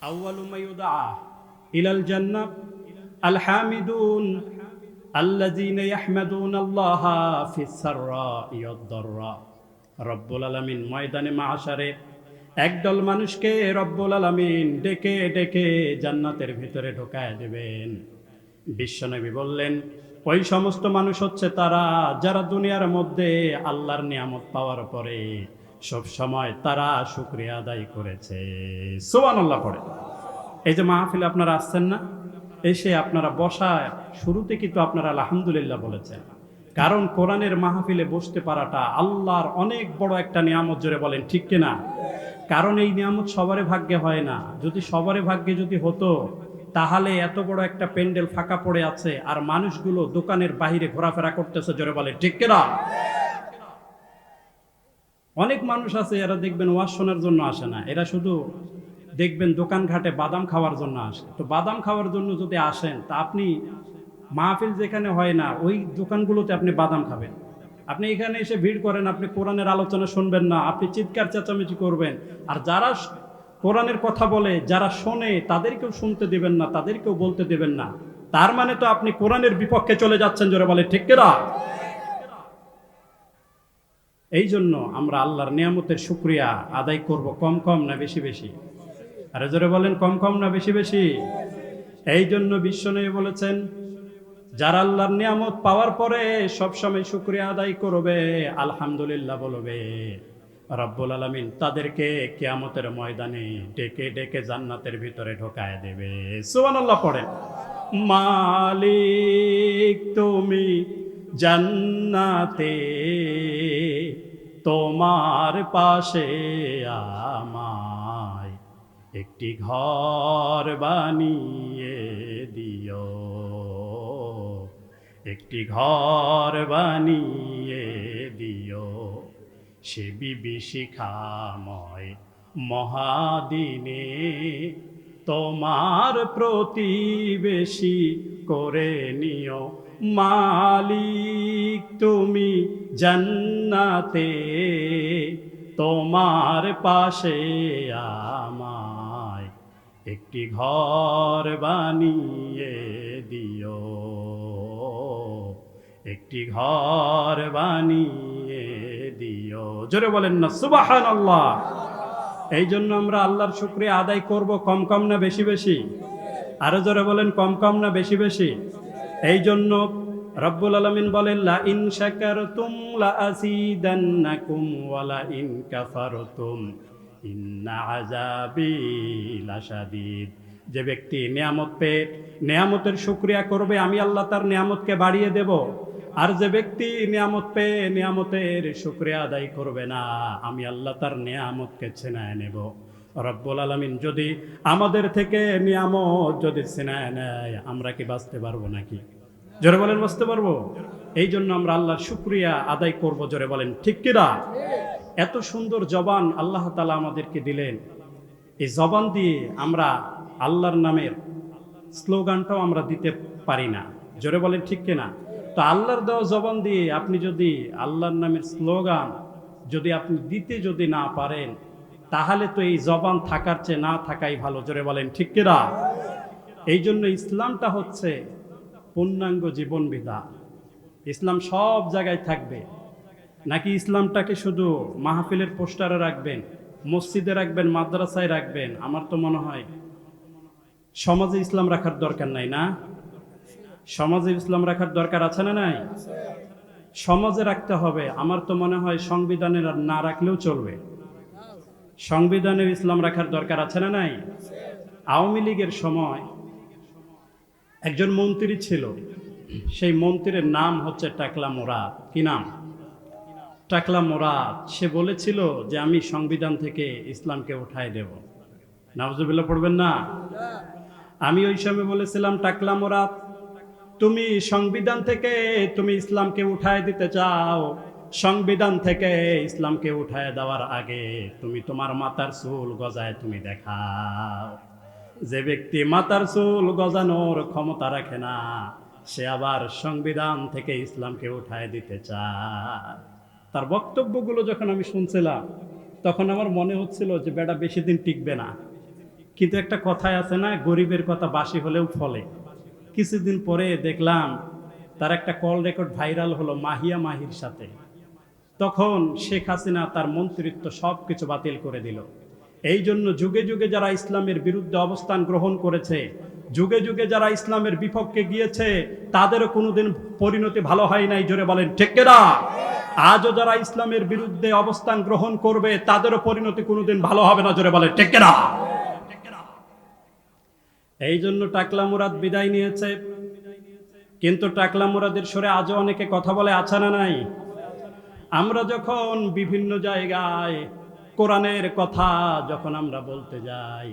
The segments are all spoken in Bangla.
আউয়ালু মা ইউদআ ইলাল জান্নাহ আল হামিদুন আল্লাযীনা ইয়াহমাদুনাল্লাহা ফিস সাররা'i ওয়াদ দাররা। রব্বুল আলামিন ময়দানে মাহশারে একদল মানুষকে রব্বুল আলামিন ডেকে ডেকে জান্নাতের ভিতরে ঢোকায় দেবেন। বিশ্বনবী বললেন, ওই সমস্ত মানুষ হচ্ছে তারা যারা দুনিয়ার মধ্যে আল্লাহর নিয়ামত পাওয়ার পরে সব সময় তারা শুকরিয়া আদায় করেছে। সুবহানাল্লাহ পড়ে। এই যে মাহফিলে আপনারা আসছেন না, এসে আপনারা বসা শুরুতে কিন্তু আপনারা আলহামদুলিল্লাহ বলেছেন, কারণ কোরআনের মাহফিলে বসতে পারাটা আল্লাহর অনেক বড় একটা নিয়ামত। জোরে বলেন ঠিক কিনা? কারণ এই নিয়ামত সবারই ভাগ্যে হয় না। যদি সবারই ভাগ্যে যদি হতো, তাহলে এত বড় একটা প্যান্ডেল ফাঁকা পড়ে আছে আর মানুষগুলো দোকানের বাহিরে ঘোরাফেরা করতেছে। জোরে বলে ঠিক কিনা? অনেক মানুষ আছে, এরা দেখবেন ওয়াজ শোনার জন্য আসে না, এরা শুধু দেখবেন দোকান ঘাটে বাদাম খাওয়ার জন্য আসে। তো বাদাম খাওয়ার জন্য যদি আসেন, তা আপনি মাহফিল যেখানে হয় না ওই দোকানগুলোতে আপনি বাদাম খাবেন। আপনি এখানে এসে ভিড় করেন, আপনি কোরআনের আলোচনা শুনবেন না, আপনি চিৎকার চেঁচামেচি করবেন। আর যারা কোরআনের কথা বলে, যারা শোনে, তাদেরকেও শুনতে দেবেন না, তাদেরকেও বলতে দেবেন না। তার মানে তো আপনি কোরআনের বিপক্ষে চলে যাচ্ছেন। জোরে বলে ঠিক কিনা? এই জন্য আমরা আল্লাহর নিয়ামতের শুকরিয়া আদায় করব কম কম না বেশি বেশি? আরে জোরে বলেন, কম কম না বেশি বেশি? এই জন্য বিশ্বনবী বলেছেন, যারা আল্লাহর নিয়ামত পাওয়ার পরে সবসময় শুকরিয়া আদায় করবে, আলহামদুলিল্লাহ বলবে, রব্বুল আলামিন তাদেরকে কিয়ামতের ময়দানে ডেকে ডেকে জান্নাতের ভিতরে ঢোকায় দেবে। সুবহানাল্লাহ পড়েন। মালিক তুমি জান্নাতে, তোমার পাশে আমায় একটি ঘর বানিয়ে দিও, একটি ঘর বানিয়ে দিও, সে বিভীষিকাময় মহাদিনে তোমার প্রতিবেশী করে নিও। মালিক তুমি জান্নাতে, তোমার পাশে আমায় একটি ঘর বানিয়ে দিও, একটি ঘর বানিয়ে দিও। জোরে বলেন না সুবহানাল্লাহ। এই জন্য আমরা আল্লাহর শুকরিয়া আদায় করব কম কম না বেশি বেশি? আরো জোরে বলেন, কম কম না বেশি বেশি? এই জন্য রব্বুল আলামিন বলেন, লা ইন শাকারতুম লা আযীদান্নাকুম ওয়া লা ইন কাফারতুম ইন্না আযাবি লাশাদীদ। যে ব্যক্তি নিয়ামত পেয়ে নিয়ামতের শুকরিয়া করবে, আমি আল্লাহ তার নিয়ামতকে বাড়িয়ে দেব। আর যে ব্যক্তি নিয়ামত পেয়ে নিয়ামতের শুকরিয়া আদায় করবে না, আমি আল্লাহ তার নিয়ামতকে ছিনায় নেব। রব্বুল আলামিন যদি আমাদের থেকে নিয়ামত যদি ছিনায় নেয়, আমরা কি বাঁচতে পারবো নাকি? জোরে বলেন, বাঁচতে পারবো? এই জন্য আমরা আল্লাহর শুকরিয়া আদায় করব। জোরে বলেন ঠিক কিনা? এত সুন্দর জবান আল্লাহ তাআলা আমাদেরকে দিলেন, এই জবান দিয়ে আমরা আল্লাহর নামের স্লোগানটাও আমরা দিতে পারি না। জোরে বলেন ঠিক কিনা? তো আল্লাহর দেওয়া জবান দিয়ে আপনি যদি আল্লাহর নামের স্লোগান যদি আপনি দিতে যদি না পারেন, তাহলে তো এই জবান থাকার চেয়ে না থাকাই ভালো। জোরে বলেন ঠিক কিনা? এই জন্য ইসলামটা হচ্ছে পূর্ণাঙ্গ জীবন বিধান। ইসলাম সব জায়গায় থাকবে নাকি ইসলামটাকে শুধু মাহফিলের পোস্টারে রাখবেন, মসজিদে রাখবেন, মাদ্রাসায় রাখবেন? আমার তো মনে হয় সমাজে ইসলাম রাখার দরকার নাই, না? সমাজে ইসলাম রাখার দরকার আছে না নাই? সমাজে রাখতে হবে। আমার তো মনে হয় সংবিধানের আর না রাখলেও চলবে। সংবিধানের ইসলাম রাখার দরকার আছে না নাই? আওয়ামী লীগের সময় একজন মন্ত্রী ছিল, সেই মন্ত্রীর নাম হচ্ছে টাকলা মুরাদ। কি নাম? টাকলা মুরাদ। সে বলেছিল যে আমি সংবিধান থেকে ইসলামকে উঠায় দেব। নাউজুবিল্লাহ পড়বেন না? আমি ওই সময় বলেছিলাম, টাকলা মুরাদ, তুমি সংবিধান থেকে তুমি ইসলামকে উঠায় দিতে চাও, সংবিধান থেকে ইসলামকে উঠায় দেওয়ার আগে তুমি তোমার মাথার চুল গজায় তুমি দেখাও। যে ব্যক্তি মাথার চুল গজানোর ক্ষমতা রাখে না, সে আবার সংবিধান থেকে ইসলামকে উঠায় দিতে চায়। তার বক্তব্যগুলো যখন আমি শুনছিলাম, তখন আমার মনে হচ্ছিল যে বেটা বেশি দিন টিকবে না। কিন্তু একটা কথায় আছে না, গরিবের কথা বাসি হলেও ফলে। কিছুদিন পরে দেখলাম তার একটা কল রেকর্ড ভাইরাল হলো মাহিয়া মাহির সাথে। তখন শেখ হাসিনা তার মন্ত্রিত্ব সবকিছু বাতিল করে দিল। এই জন্য যুগে যুগে যারা ইসলামের বিরুদ্ধে অবস্থান গ্রহণ করেছে, যুগে যুগে যারা ইসলামের বিপক্ষে গিয়েছে, তাদেরও কোনোদিন পরিণতি ভালো হয় নাই। জোরে বলেন ঠিক কিনা? আজও যারা ইসলামের বিরুদ্ধে অবস্থান গ্রহণ করবে, তাদেরও পরিণতি কোনোদিন ভালো হবে না। জোরে বলেন ঠিক কিনা? এই জন্য টাকলা মুরাদ বিদায় নিয়েছে। কিন্তু টাকলা মুরাদের সুরে আজও অনেকে কথা বলে, আছে না নাই? আমরা যখন বিভিন্ন জায়গায় কোরআনের কথা যখন আমরা বলতে যাই,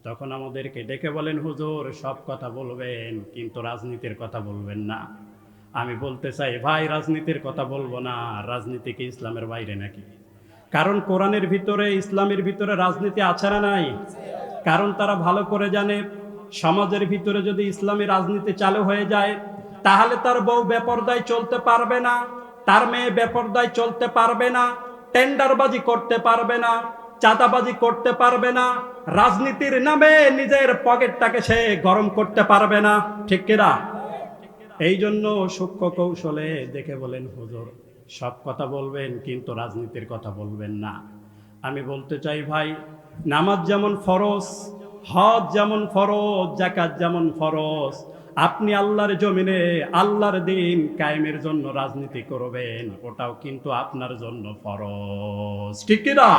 তখন আমাদেরকে ডেকে বলেন, হুজুর সব কথা বলবেন কিন্তু রাজনীতির কথা বলবেন না। আমি বলতে চাই, ভাই রাজনীতির কথা বলবো না। রাজনীতি কি ইসলামের বাইরে নাকি? কারণ কোরআনের ভিতরে, ইসলামের ভিতরে রাজনীতি আছে না নাই? কারণ তারা ভালো করে জানে, সমাজের ভিতরে যদি ইসলামী রাজনীতি চালু হয়ে যায়, তাহলে তার বউ বেপরদায় চলতে পারবে না, তার মেয়ে বেপরদায় চলতে পারবে না, টেন্ডারবাজি করতে পারবে না, চাঁদাবাজি করতে পারবে না, রাজনীতির নামে নিজের পকেটটাকে সে গরম করতে পারবে না। ঠিক কিনা? এই জন্য সূক্ষ্ম কৌশলে দেখে বলেন, হুজুর সব কথা বলবেন কিন্তু রাজনীতির কথা বলবেন না। আমি বলতে চাই ভাই, নামাজ যেমন ফরজ, হজ যেমন ফরজ, যাকাত যেমন ফরজ, আপনি আল্লাহর জমিনে আল্লাহর দিন কায়েমের জন্য রাজনীতি করবেন, ওটাও কিন্তু আপনার জন্য ফরজ। ঠিক কিনা?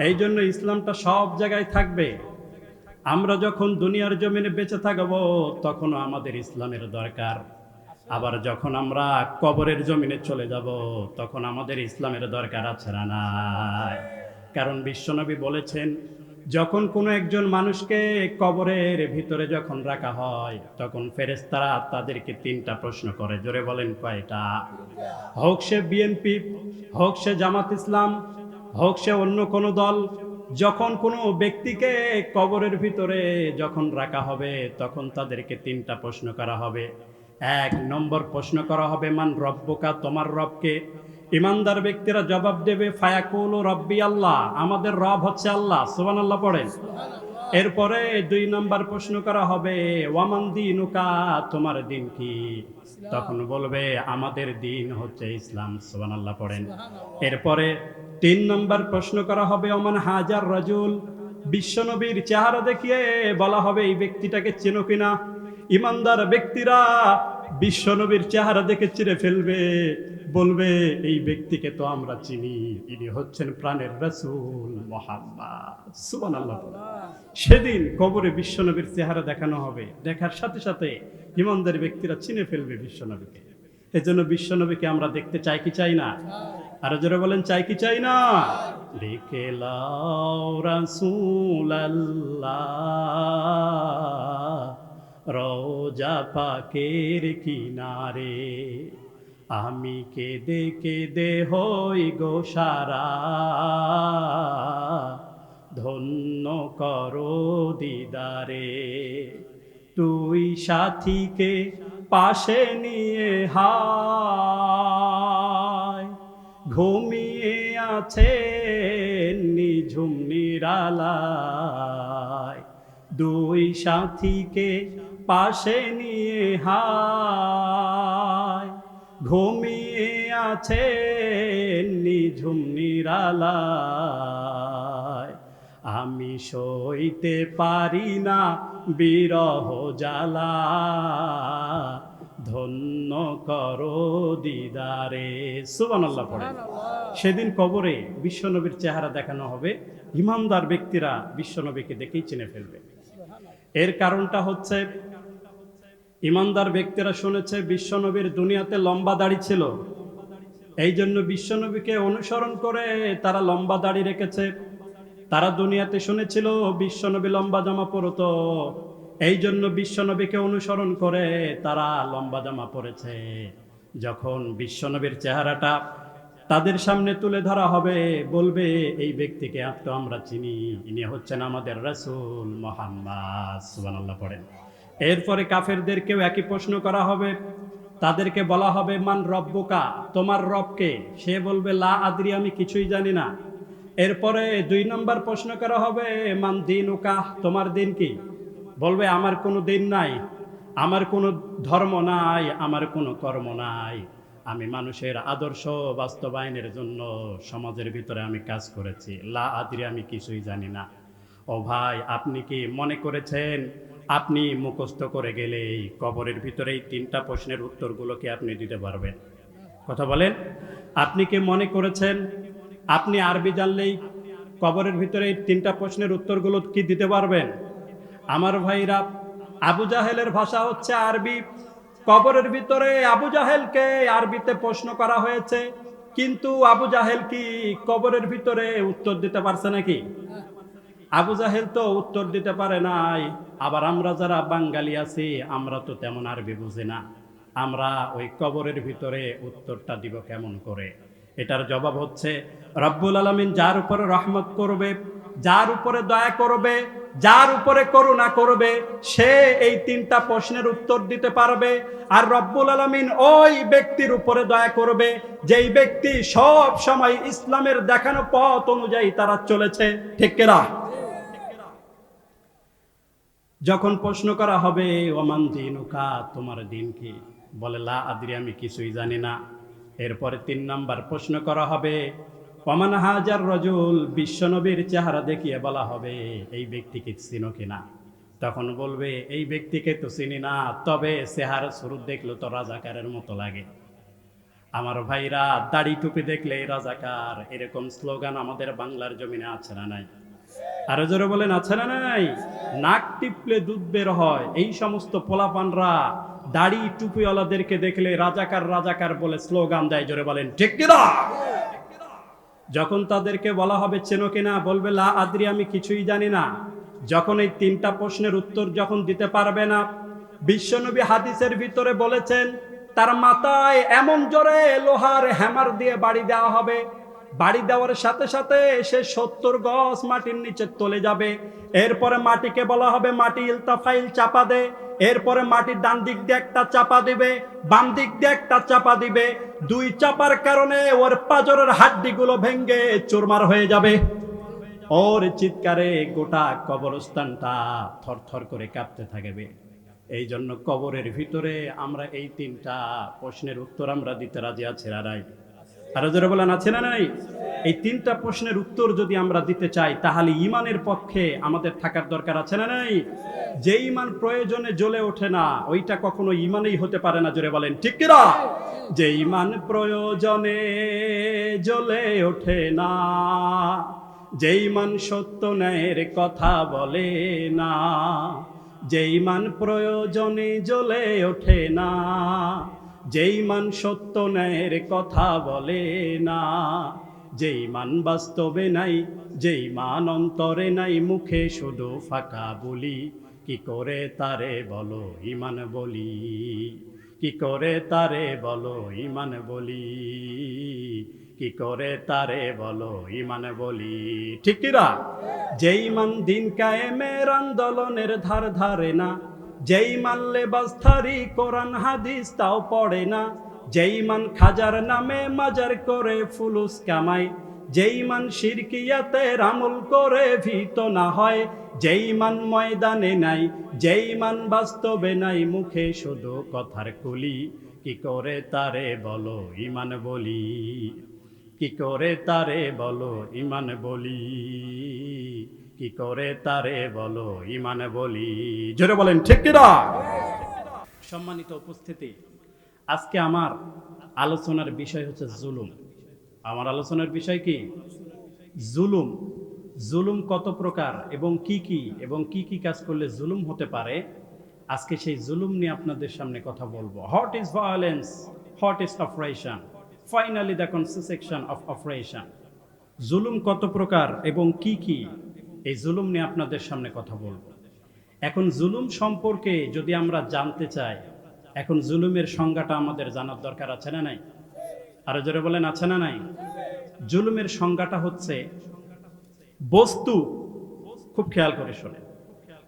এই জন্য ইসলামটা সব জায়গায় থাকবে। আমরা যখন দুনিয়ার জমিনে বেঁচে থাকবো, তখনও আমাদের ইসলামের দরকার। আবার যখন আমরা কবরের জমিনে চলে যাব, তখন আমাদের ইসলামের দরকার আছে না নাই? কারণ বিশ্বনবী বলেছেন, যখন কোনো একজন মানুষকে কবরের ভিতরে যখন রাখা হয়, তখন ফেরেশতারা তাদেরকে 3টা প্রশ্ন করে। জোরে বলেন কয়টা? হোক সে বিএনপি, হোক সে জামাত ইসলাম, হোক সে অন্য কোনো দল, যখন কোনো ব্যক্তিকে কবরের ভিতরে যখন রাখা হবে, তখন তাদেরকে 3টা প্রশ্ন করা হবে। 1 নম্বর প্রশ্ন করা হবে, মান রব্বুকা, তোমার রবকে? ইমানদার ব্যক্তিরা জবাব দেবে, ফায়াকুলু রব্বি আল্লাহ, আমাদের রব হচ্ছে আল্লাহ। সুবহানাল্লাহ পড়েন। এরপরে 2 নম্বর প্রশ্ন করা হবে, ওয়ামান দীনুকা, তোমার দিন কি? তখন বলবে, আমাদের দিন হচ্ছে ইসলাম। সুবহানাল্লাহ পড়েন। এরপরে 3 নম্বর প্রশ্ন করা হবে, ওমান হাজার রাজুল, বিশ্বনবীর চেহারা দেখিয়ে বলা হবে, এই ব্যক্তিটাকে চেনো কিনা? ইমানদার ব্যক্তিরা বিশ্বনবীর চেহারা দেখে চিনে ফেলবে, বলবে, এই ব্যক্তিকে তো আমরা চিনি, ইনি হচ্ছেন প্রাণের রাসূল মুহাম্মদ। সুবহানাল্লাহ। সেদিন কবরে বিশ্বনবীর চেহারা দেখানো হবে, দেখার সাথে সাথে ইমানদার ব্যক্তিরা চিনে ফেলবে বিশ্বনবীকে। এজন্য বিশ্বনবীকে আমরা দেখতে চাই কি চাই না? আরো জোরে বলেন, চাই কি চাই না? দেখে লাও রাসূলুল্লাহ রওজা পাকের কিনারে, আমি কেঁদে কেঁদে হই গো সারা, ধন্য করো দিদারে। তুই সাথীকে পাশে নিয়ে হায়, ঘুমিয়ে আছে নিঝুম নিরালায়। 2 সাথীকে পাশে নিয়ে হায়, ঘুমিয়ে আছে নিঝুম নিরালায়। আমি সইতে পারি না বিরহ জ্বালা, ধন্য করো দিদারে। সুবহানাল্লাহ পড়ে। সেদিন কবরে বিশ্বনবীর চেহারা দেখানো হবে, ইমানদার ব্যক্তিরা বিশ্বনবীকে দেখেই চিনে ফেলবে। এর কারণটা হচ্ছে, ইমানদার ব্যক্তিরা শুনেছে বিশ্বনবীর দুনিয়াতে লম্বা দাড়ি ছিল, এই জন্য বিশ্বনবীকে অনুসরণ করে তারা লম্বা দাড়ি রেখেছে। তারা দুনিয়াতে শুনেছিল বিশ্বনবী লম্বা জামা পরতো, এই জন্য বিশ্বনবীকে অনুসরণ করে তারা লম্বা জামা পরেছে। যখন বিশ্বনবীর চেহারাটা তাদের সামনে তুলে ধরা হবে, বলবে, এই ব্যক্তিকে তো আমরা চিনি, ইনি হচ্ছেন আমাদের রাসূল মুহাম্মদ। সুবহানাল্লাহ পড়েন। এরপরে কাফেরদেরকেও একই প্রশ্ন করা হবে, তাদেরকে বলা হবে, মান রব্বুকা, তোমার রবকে? সে বলবে, লা আদরি, আমি কিছুই জানি না। এরপরে 2 নম্বর প্রশ্ন করা হবে, মান দিনুকা, তোমার দিন কি? বলবে আমার কোনো দিন নাই, আমার কোনো ধর্ম নাই, আমার কোনো কর্ম নাই, আমি মানুষের আদর্শ বাস্তবায়নের জন্য সমাজের ভিতরে আমি কাজ করেছি, লা আদরি, আমি কিছুই জানি না। ও ভাই, আপনি কি মনে করেছেন আপনি মুখস্থ করে গেলেই কবরের ভিতরে এই 3টা প্রশ্নের উত্তরগুলোকে আপনি দিতে পারবেন? কথা বলেন। আপনি কি মনে করেছেন আপনি আরবি জানলেই কবরের ভিতরে এই 3টা প্রশ্নের উত্তরগুলো কি দিতে পারবেন? আমার ভাইরা, আবু জাহেলের ভাষা হচ্ছে আরবি। কবরের ভিতরে আবু জাহেলকে আরবিতে প্রশ্ন করা হয়েছে, কিন্তু আবু জাহেল কি কবরের ভিতরে উত্তর দিতে পারছে নাকি? আবু জাহেল তো উত্তর দিতে পারে নাই। আবার আমরা যারা বাঙালি আছি, আমরা তো তেমন আরবি বুঝি না, আমরা ওই কবরের ভিতরে উত্তরটা দিব কেমন করে? এটার জবাব হচ্ছে, রব্বুল আলামিন যার উপরে রহমত করবে, যার উপরে দয়া করবে, যার উপরে করুণা করবে, সে এই 3টা প্রশ্নের উত্তর দিতে পারবে। আর রব্বুল আলামিন ওই ব্যক্তির উপরে দয়া করবে যেই ব্যক্তি সব সময় ইসলামের দেখানো পথ অনুযায়ী তারা চলেছে। ঠিক কিনা? যখন প্রশ্ন করা হবে, ওমান দিনুকা, তোমার দিন কি? বলে লা আদরি, আমি কিছুই জানি না। এরপরে 3 নাম্বার প্রশ্ন করা হবে, ওমান হাজার রজুল, বিশ্বনবীর চেহারা দেখিয়ে বলা হবে, এই ব্যক্তিকে চিনো কিনা? তখন বলবে, এই ব্যক্তিকে তো চিনি না, তবে চেহারা স্বরূপ দেখলো তো রাজাকারের মতো লাগে। আমার ভাইরা, দাড়ি টুপি দেখলে রাজাকার, এরকম স্লোগান আমাদের বাংলার জমিনে আছে না নাই? আরো জোরে বলেন, আছে না নাই? নাক টিপলে দুধ বের হয়, এই সমস্ত পোলাপানরা দাড়ি টুপিওয়ালাদেরকে দেখলে রাজাকার রাজাকার বলে স্লোগান দেয়। জোরে বলেন ঠিক কিনা? যখন তাদেরকে বলা হবে চেনো কিনা, বলবে লা আদরি, আমি কিছুই জানি না। যখন এই 3টা প্রশ্নের উত্তর যখন দিতে পারবে না, বিশ্বনবী হাদিসের ভিতরে বলেছেন, তার মাথায় এমন জোরে লোহার হ্যামার দিয়ে বাড়ি দেওয়া হবে, বাড়ি দেওয়ার সাথে সাথে সে 70 গজ মাটির নিচে চলে যাবে। এরপরে মাটিকে বলা হবে, মাটি ইলতাফাইল, চাপা দে। এরপরে মাটি ডান দিক দিয়ে একটা চাপা দিবে, বাম দিক দিয়ে একটা চাপা দিবে। 2 চাপার কারণে ওর পাজরের হাড্ডিগুলো ভেঙে চুরমার হয়ে যাবে। ওর চিৎকারে গোটা কবরস্থানটা থরথর করে কাঁপতে থাকবে। এই জন্য কবরের ভিতরে আমরা এই 3টা প্রশ্নের উত্তর আমরা দিতে রাজি আছি না নাই? আরো জোরে বলেন, আছে না নাই? এই 3টা প্রশ্নের উত্তর যদি আমরা দিতে চাই, তাহলে ইমানের পক্ষে আমাদের থাকার দরকার আছে না নাই? যে ইমান প্রয়োজনে জ্বলে ওঠে না, ওইটা কখনো ইমানই হতে পারে না। জোরে বলেন ঠিক কিনা? যে ইমান প্রয়োজনে জ্বলে ওঠে না, যে ইমান সত্য ন্যায়ের কথা বলে না, যে ইমান প্রয়োজনে জ্বলে ওঠে না, যে ইমান সত্য ন্যায়ের কথা বলে না, যে ইমান বাস্তবে নাই, যে ইমান অন্তরে নাই, মুখে শুধু ফাঁকা বলি, কি করে তারে বলো ইমান বলি, কি করে তারে বলো ইমান বলি, কি করে তারে বলো ইমান বলি। ঠিক কিনা? যে ইমান দিন কায়েমের আন্দোলনের ধার ধারে না, যেই মান লেবাসধারী কোরআন হাদিস তাও পড়ে না, যেই মান খাজার নামে মাজার করে ফুলুস কামায়, যেই মান শিরকিয়াতের আমল করে ভীত না হয়, যেই মান ময়দানে নাই, যেই মান বাস্তবে নাই, মুখে শুধু কথার কুলি, কি করে তারে বলো ইমান বলি, কি করে তারে বলো ইমান বলি, কি করে তারে বলো ইমান বলি। জোরে বলেন ঠিক কিনা? সম্মানিত উপস্থিতি, আজকে আমার আলোচনার বিষয় হচ্ছে জুলুম। আমার আলোচনার বিষয় কি? জুলুম। জুলুম কত প্রকার এবং কি কি কাজ করলে জুলুম হতে পারে, আজকে সেই জুলুম নিয়ে আপনাদের সামনে কথা বলবো। What is violence, what is oppression, finally the consequence of oppression. জুলুম কত প্রকার এবং কি এই জুলুম নিয়ে আপনাদের সামনে কথা বলবো। এখন জুলুম সম্পর্কে যদি আমরা জানতে চাই, এখন জুলুমের সংজ্ঞাটা আমাদের জানার দরকার আছে না নাই? আরো জোরে বলেন, আছে না নাই? জুলুমের সংজ্ঞাটা হচ্ছে বস্তু, খুব খেয়াল করে শোনেন,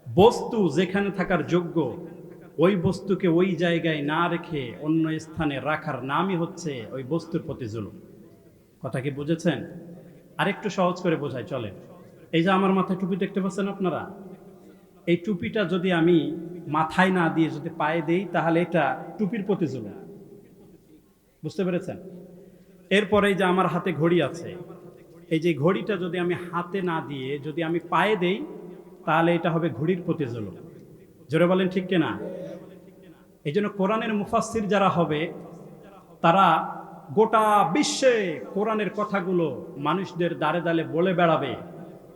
বস্তু যেখানে থাকার যোগ্য ওই বস্তুকে ওই জায়গায় না রেখে অন্য স্থানে রাখার নামই হচ্ছে ওই বস্তুর প্রতি জুলুম। কথা কি বুঝেছেন? আরেকটু সহজ করে বোঝাই, চলেন। এই যে আমার মাথায় টুপি দেখতে পাচ্ছেন আপনারা, এই টুপিটা যদি আমি মাথায় না দিয়ে যদি পায়ে দেই, তাহলে এটা টুপির প্রতি জুলুম। বুঝতে পেরেছেন? এরপরে এই যে আমার হাতে ঘড়ি আছে, এই যে ঘড়িটা যদি আমি হাতে না দিয়ে যদি আমি পায়ে দেই, তাহলে এটা হবে ঘড়ির প্রতি জুলুম। জোরে বলেন ঠিক কিনা? এই জন্য কোরআনের মুফাসসির যারা হবে, তারা গোটা বিশ্বে কোরআনের কথাগুলো মানুষদের দ্বারে দ্বারে বলে বেড়াবে।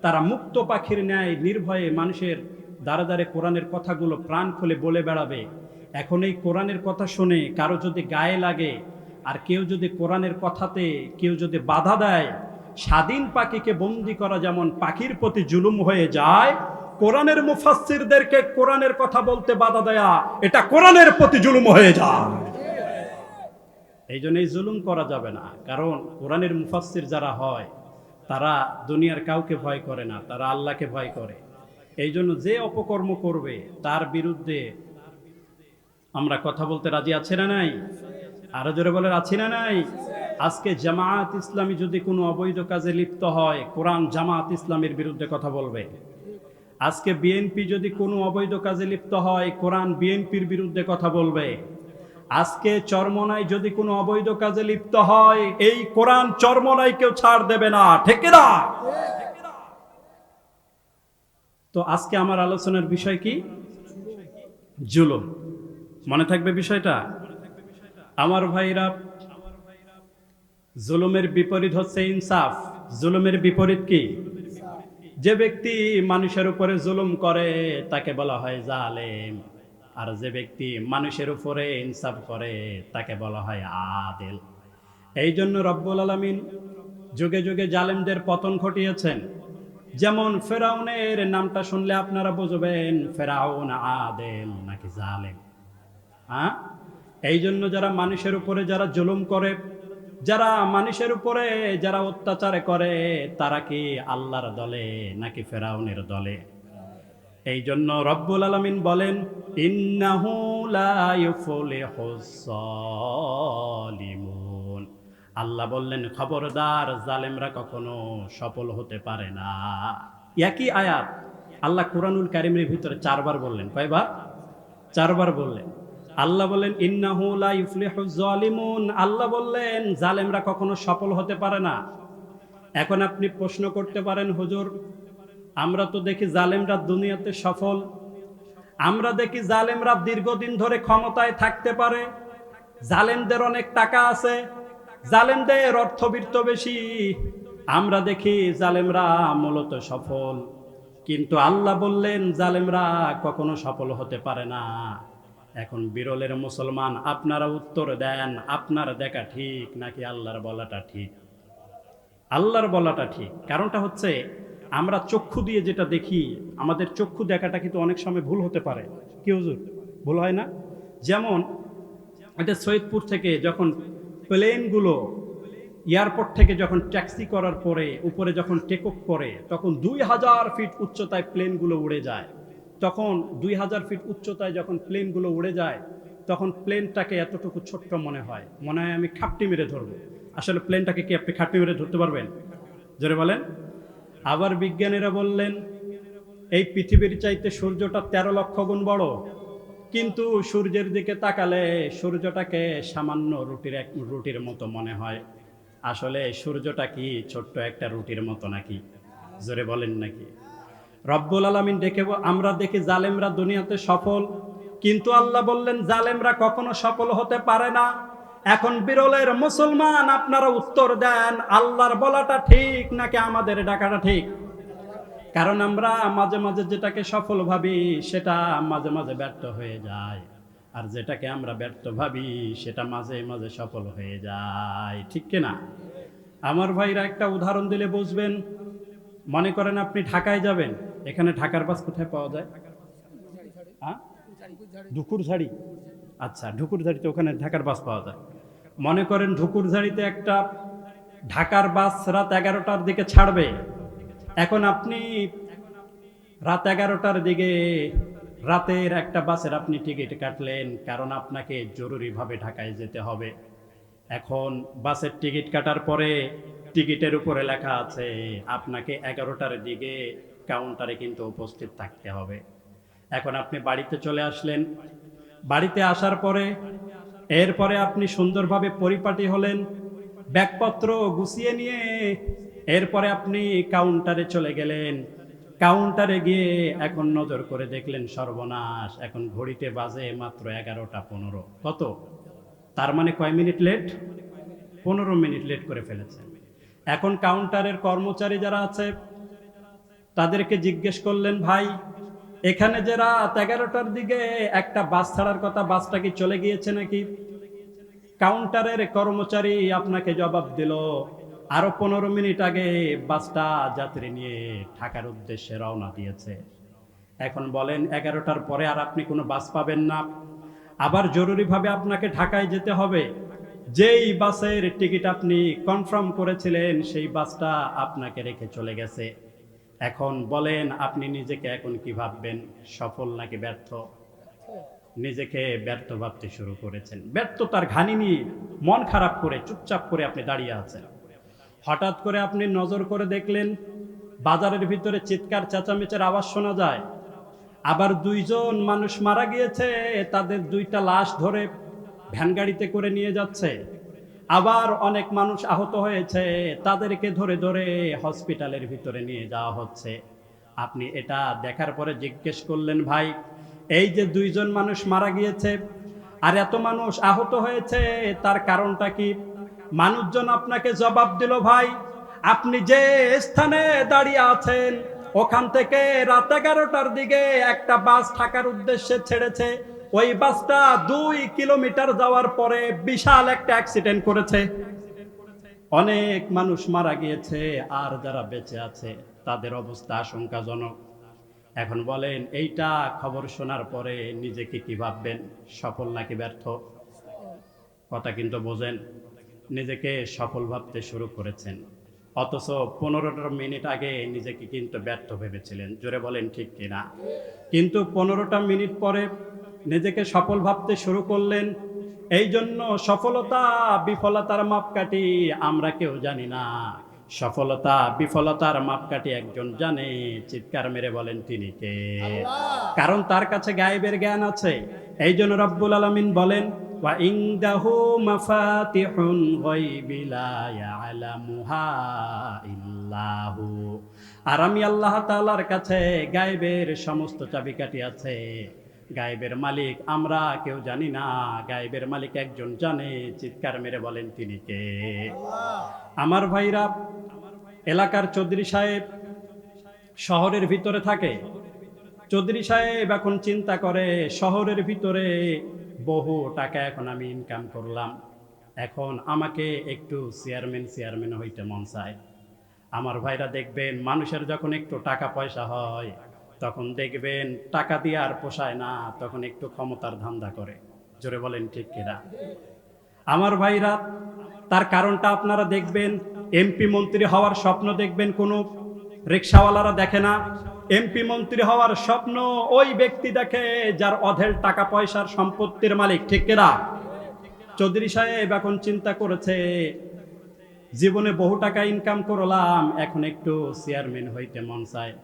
তারা মুক্ত পাখির ন্যায় নির্ভয়ে মানুষের দ্বারে দ্বারে কোরআনের কথাগুলো প্রাণ খুলে বলে বেড়াবে। এখন এই কোরআনের কথা শুনে কারো যদি গায়ে লাগে, আর কেউ যদি কোরআনের কথাতে কেউ যদি বাধা দেয়, স্বাধীন পাখিকে বন্দি করা যেমন পাখির প্রতি জুলুম হয়ে যায়, কোরআনের মুফাসসিরদেরকে কোরআনের কথা বলতে বাধা দেয়া এটা কোরআনের প্রতি জুলুম হয়ে যায়। এই জন্য এই জুলুম করা যাবে না, কারণ কোরআনের মুফাসসির যারা হয় তারা দুনিয়ার কাউকে ভয় করে না, তারা আল্লাহকে ভয় করে। এই জন্য যে অপকর্ম করবে তার বিরুদ্ধে আমরা কথা বলতে রাজি আছি না নাই? আরো জোরে বলে আছি না নাই? আজকে জামায়াত ইসলামী যদি কোনো অবৈধ কাজে লিপ্ত হয়, কোরআন জামায়াত ইসলামের বিরুদ্ধে কথা বলবে। আজকে বিএনপি যদি কোনো অবৈধ কাজে লিপ্ত হয়, কোরআন বিএনপির বিরুদ্ধে কথা বলবে। আজকে চরমনাই যদি কোনো অবৈধ কাজে লিপ্ত হয়, এই কোরআন চরমনাই কেউ ছাড় দেবে না, ঠিক না? তো আজকে আমার আলোচনার বিষয় কি? জুলুম। মনে থাকবে বিষয়টা আমার ভাইরা। জুলুমের বিপরীত হচ্ছে ইনসাফ। জুলুমের বিপরীত কি? যে ব্যক্তি মানুষের উপরে জুলুম করে তাকে বলা হয় জালেম, আর যে ব্যক্তি মানুষের উপরে ইনসাফ করে তাকে বলা হয় আদিল। এই জন্য রব্বুল আলামিন যুগে যুগে জালেমদের পতন ঘটিয়েছেন। যেমন ফেরাউনের নামটা শুনলে আপনারা বুঝবেন ফেরাউন আদিল নাকি জালেম। হ্যাঁ, এই জন্য যারা মানুষের উপরে যারা জুলুম করে, যারা মানুষের উপরে যারা অত্যাচার করে, তারা কি আল্লাহর দলে নাকি ফেরাউনের দলে? এই জন্য রব্বুল আলামিন বলেন ইন্নাহু লা ইউফলিহুস সালিমুন। আল্লাহ বললেন খবরদার, জালেমরা কখনো সফল হতে পারে না। একই আয়াত আল্লাহ কুরআনুল কারীমের ভিতরে 4 বার বললেন। কয়বার? 4 বার বললেন। আল্লাহ বললেন ইন্নাহু লা ইউফলিহুজ জালিমুন, আল্লাহ বললেন জালেমরা কখনো সফল হতে পারে না। এখন আপনি প্রশ্ন করতে পারেন, হুজুর আমরা তো দেখি জালেমরা দুনিয়াতে সফল, আমরা দেখি জালেমরা দীর্ঘদিন ধরে ক্ষমতায় থাকতে পারে, জালেমদের অনেক টাকা আছে, জালেমদের অর্থবিত্ত বেশি, আমরা দেখি জালেমরা মূলত সফল। কিন্তু আল্লাহ বললেন জালেমরা কখনো সফল হতে পারে না। এখন বিরলের মুসলমান, আপনারা উত্তর দেন, আপনার দেখা ঠিক নাকি আল্লাহর বলাটা ঠিক? আল্লাহর বলাটা ঠিক। কারণটা হচ্ছে আমরা চক্ষু দিয়ে যেটা দেখি, আমাদের চক্ষু দেখাটা কিন্তু অনেক সময় ভুল হতে পারে। কি হুজুর, ভুল হয় না? যেমন এটা সৈয়দপুর থেকে যখন প্লেনগুলো এয়ারপোর্ট থেকে যখন ট্যাক্সি করার পরে উপরে যখন টেক অফ করে, তখন 2000 ফিট উচ্চতায় প্লেনগুলো উড়ে যায়। তখন 2000 ফিট উচ্চতায় যখন প্লেনগুলো উড়ে যায়, তখন প্লেনটাকে এতটুকু ছোট্ট মনে হয় আমি খাপটি মেরে ধরবো। আসলে প্লেনটাকে কি আপনি খাপটি মেরে ধরতে পারবেন? জোরে বলেন। আবার বিজ্ঞানীরা বললেন এই পৃথিবীর চাইতে সূর্যটা 13 লক্ষ গুণ বড়, কিন্তু সূর্যের দিকে তাকালে সূর্যটাকে সামান্য রুটির মতো মনে হয়। আসলে সূর্যটা কি ছোট্ট একটা রুটির মতো নাকি? জোরে বলেন নাকি? রব্বুল আলামিন দেখে আমরা দেখি জালেমরা দুনিয়াতে সফল, কিন্তু আল্লাহ বললেন জালেমরা কখনো সফল হতে পারে না। এখন বিরলের মুসলমান, আপনারা উত্তর দেন, আল্লাহর বলাটা ঠিক নাকি আমাদের ডাকাটা ঠিক? কারণ আমরা মাঝে মাঝে যেটাকে সফল ভাবি সেটা মাঝে মাঝে ব্যর্থ হয়ে যায়, আর যেটাকে আমরা ব্যর্থ ভাবি সেটা মাঝে মাঝে সফল হয়ে যায়, ঠিক কিনা? আমার ভাইরা একটা উদাহরণ দিলে বুঝবেন। মনে করেন আপনি ঢাকায় যাবেন, এখানে ঢাকার বাস কোথায় পাওয়া যায়? ঢুকুরঝাড়ি। আচ্ছা, ঢুকুরঝাড়িতে ওখানে ঢাকার বাস পাওয়া যায়। মনে করেন ঢুকুরঝাড়িতে একটা ঢাকার বাস রাত 11টার দিকে ছাড়বে। এখন আপনি রাত 11টার দিকে রাতের একটা বাসের আপনি টিকিট কাটলেন, কারণ আপনাকে জরুরিভাবে ঢাকায় যেতে হবে। এখন বাসের টিকিট কাটার পরে টিকিটের উপরে লেখা আছে আপনাকে 11টার দিকে কাউন্টারে কিন্তু উপস্থিত থাকতে হবে। এখন আপনি বাড়িতে চলে আসলেন, বাড়িতে আসার পরে এরপরে আপনি সুন্দরভাবে পরিপাটি হলেন, ব্যাগপত্র গুছিয়ে নিয়ে এরপরে আপনি কাউন্টারে চলে গেলেন। কাউন্টারে গিয়ে এখন নজর করে দেখলেন সর্বনাশ, এখন ঘড়িতে বাজে মাত্র 11টা 15। কত? তার মানে কয় মিনিট লেট? 15 মিনিট লেট করে ফেলেছেন। এখন কাউন্টারের কর্মচারী যারা আছে তাদেরকে জিজ্ঞেস করলেন, ভাই এখানে যে রাত 11টার দিকে একটা বাস ছাড়ার কথা, বাসটা কি চলে গিয়েছে নাকি? কাউন্টারের কর্মচারী আপনাকে জবাব দিল, আরো 15 মিনিট আগে বাসটা যাত্রী নিয়ে ঢাকার উদ্দেশ্যে রওনা দিয়েছে। এখন বলেন 11টার পরে আর আপনি কোনো বাস পাবেন না, আবার জরুরিভাবে আপনাকে ঢাকায় যেতে হবে। যেই বাসের টিকিট আপনি কনফার্ম করেছিলেন সেই বাসটা আপনাকে রেখে চলে গেছে। এখন বলেন আপনি নিজেকে এখন কি ভাববেন, সফল নাকি ব্যর্থ? নিজেকে ব্যর্থ ভাবতে শুরু করেছেন। ব্যর্থতার ঘানি নিয়ে মন খারাপ করে চুপচাপ করে আপনি দাঁড়িয়ে আছেন। হঠাৎ করে আপনি নজর করে দেখলেন বাজারের ভিতরে চিৎকার চেঁচামেচির আওয়াজ শোনা যায়। আবার 2 জন মানুষ মারা গিয়েছে, তাদের 2টা লাশ ধরে ভ্যান গাড়িতে করে নিয়ে যাচ্ছে। আবার অনেক মানুষ আহত হয়েছে, তাদেরকে ধরে ধরে হসপিটালের ভিতরে নিয়ে যাওয়া হচ্ছে। আপনি এটা দেখার পরে জিজ্ঞেস করলেন, ভাই এই যে 2 জন মানুষ মারা গিয়েছে আর এত মানুষ আহত হয়েছে, তার কারণটা কি? মানুষজন আপনাকে জবাব দিল, ভাই আপনি যে স্থানে দাঁড়িয়ে আছেন ওখান থেকে রাত 11টার দিকে একটা বাস ঢাকার উদ্দেশ্যে ছেড়েছে। ওই বাসটা 2 কিলোমিটার যাওয়ার পরে বিশাল একটা অ্যাক্সিডেন্ট করেছে, অনেক মানুষ মারা গিয়েছে, আর যারা বেঁচে আছে তাদের অবস্থা আশঙ্কাজনক। এখন বলেন এইটা খবর শোনার পরে নিজেকে কি ভাববেন, সফল নাকি ব্যর্থ? কথা কিন্তু বোঝেন, নিজেকে সফল ভাবতে শুরু করেছেন, অথচ 15টা মিনিট আগে নিজেকে কিন্তু ব্যর্থ ভেবেছিলেন। জোরে বলেন ঠিক কিনা? কিন্তু 15টা মিনিট পরে নিজেকে সফল ভাবতে শুরু করলেন। এই জন্য সফলতা বিফলতার মাপকাঠি আমরা কেউ জানি না, সফলতা বিফলতার মাপকাঠি একজন জানে। চিৎকার মেরে বলেন তিনি কে? কারণ তার কাছে গায়েবের জ্ঞান আছে। এই জন্য রব্বুল আলামিন বলেন, ওয়া ইনদাহু মাফাতিহুল গায়বি লা ইয়ালামুহা ইল্লাহু। আর আমি আল্লাহ তাআলার কাছে গায়েবের সমস্ত চাবিকাঠি আছে। গায়েবের মালিক আমরা কেউ জানি না, গায়েবের মালিক একজন জানে। চিৎকার মেরে বলেন তিনি কে? আমার ভাইরা, এলাকার চৌধুরী সাহেব শহরের ভিতরে থাকে। চৌধুরী সাহেব এখন চিন্তা করে, শহরের ভিতরে বহু টাকা এখন আমি ইনকাম করলাম, এখন আমাকে একটু চেয়ারম্যান হইতে মন চায়। আমার ভাইরা দেখবেন, মানুষের যখন একটু টাকা পয়সা হয় তখন দেখবেন টাকা দিয়ে আর পোষায় না, তখন একটু ক্ষমতার ধান্দা করে। জোরে বলেন ঠিক কিনা? আমার ভাইরা, তার কারণটা আপনারা দেখবেন, এমপি মন্ত্রী হওয়ার স্বপ্ন দেখবেন কোনো রিকশাওয়ালারা দেখে না। এমপি মন্ত্রী হওয়ার স্বপ্ন ওই ব্যক্তি দেখে যার অঢেল টাকা পয়সার সম্পত্তির মালিক, ঠিক কিনা? চৌধুরী সাহেব এখন চিন্তা করেছে, জীবনে বহু টাকা ইনকাম করলাম, এখন একটু চেয়ারম্যান হইতে মন চায়।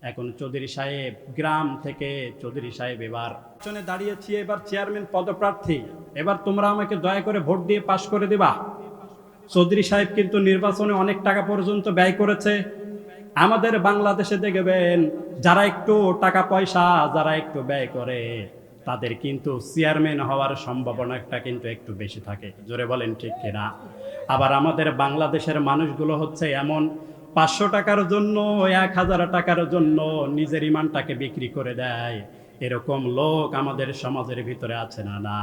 এখন চৌধুরী সাহেব গ্রাম থেকে, চৌধুরী সাহেব এবার পিছনে দাঁড়িয়েছি, এবার চেয়ারম্যান পদপ্রার্থী, এবার তোমরা আমাকে দয়া করে ভোট দিয়ে পাশ করে দিবা। চৌধুরী সাহেব কিন্তু নির্বাচনে অনেক টাকা পর্যন্ত ব্যয় করেছে। আমাদের বাংলাদেশে দেখবেন যারা একটু টাকা পয়সা, যারা একটু ব্যয় করে, তাদের কিন্তু চেয়ারম্যান হওয়ার সম্ভাবনাটা কিন্তু একটু বেশি থাকে। জোরে বলেন ঠিক কিনা? আবার আমাদের বাংলাদেশের মানুষগুলো হচ্ছে এমন, 500 টাকার জন্য, 1000 টাকার জন্য নিজের ইমানটাকে বিক্রি করে দেয়। এরকম লোক আমাদের সমাজের ভিতরে আছে না? না,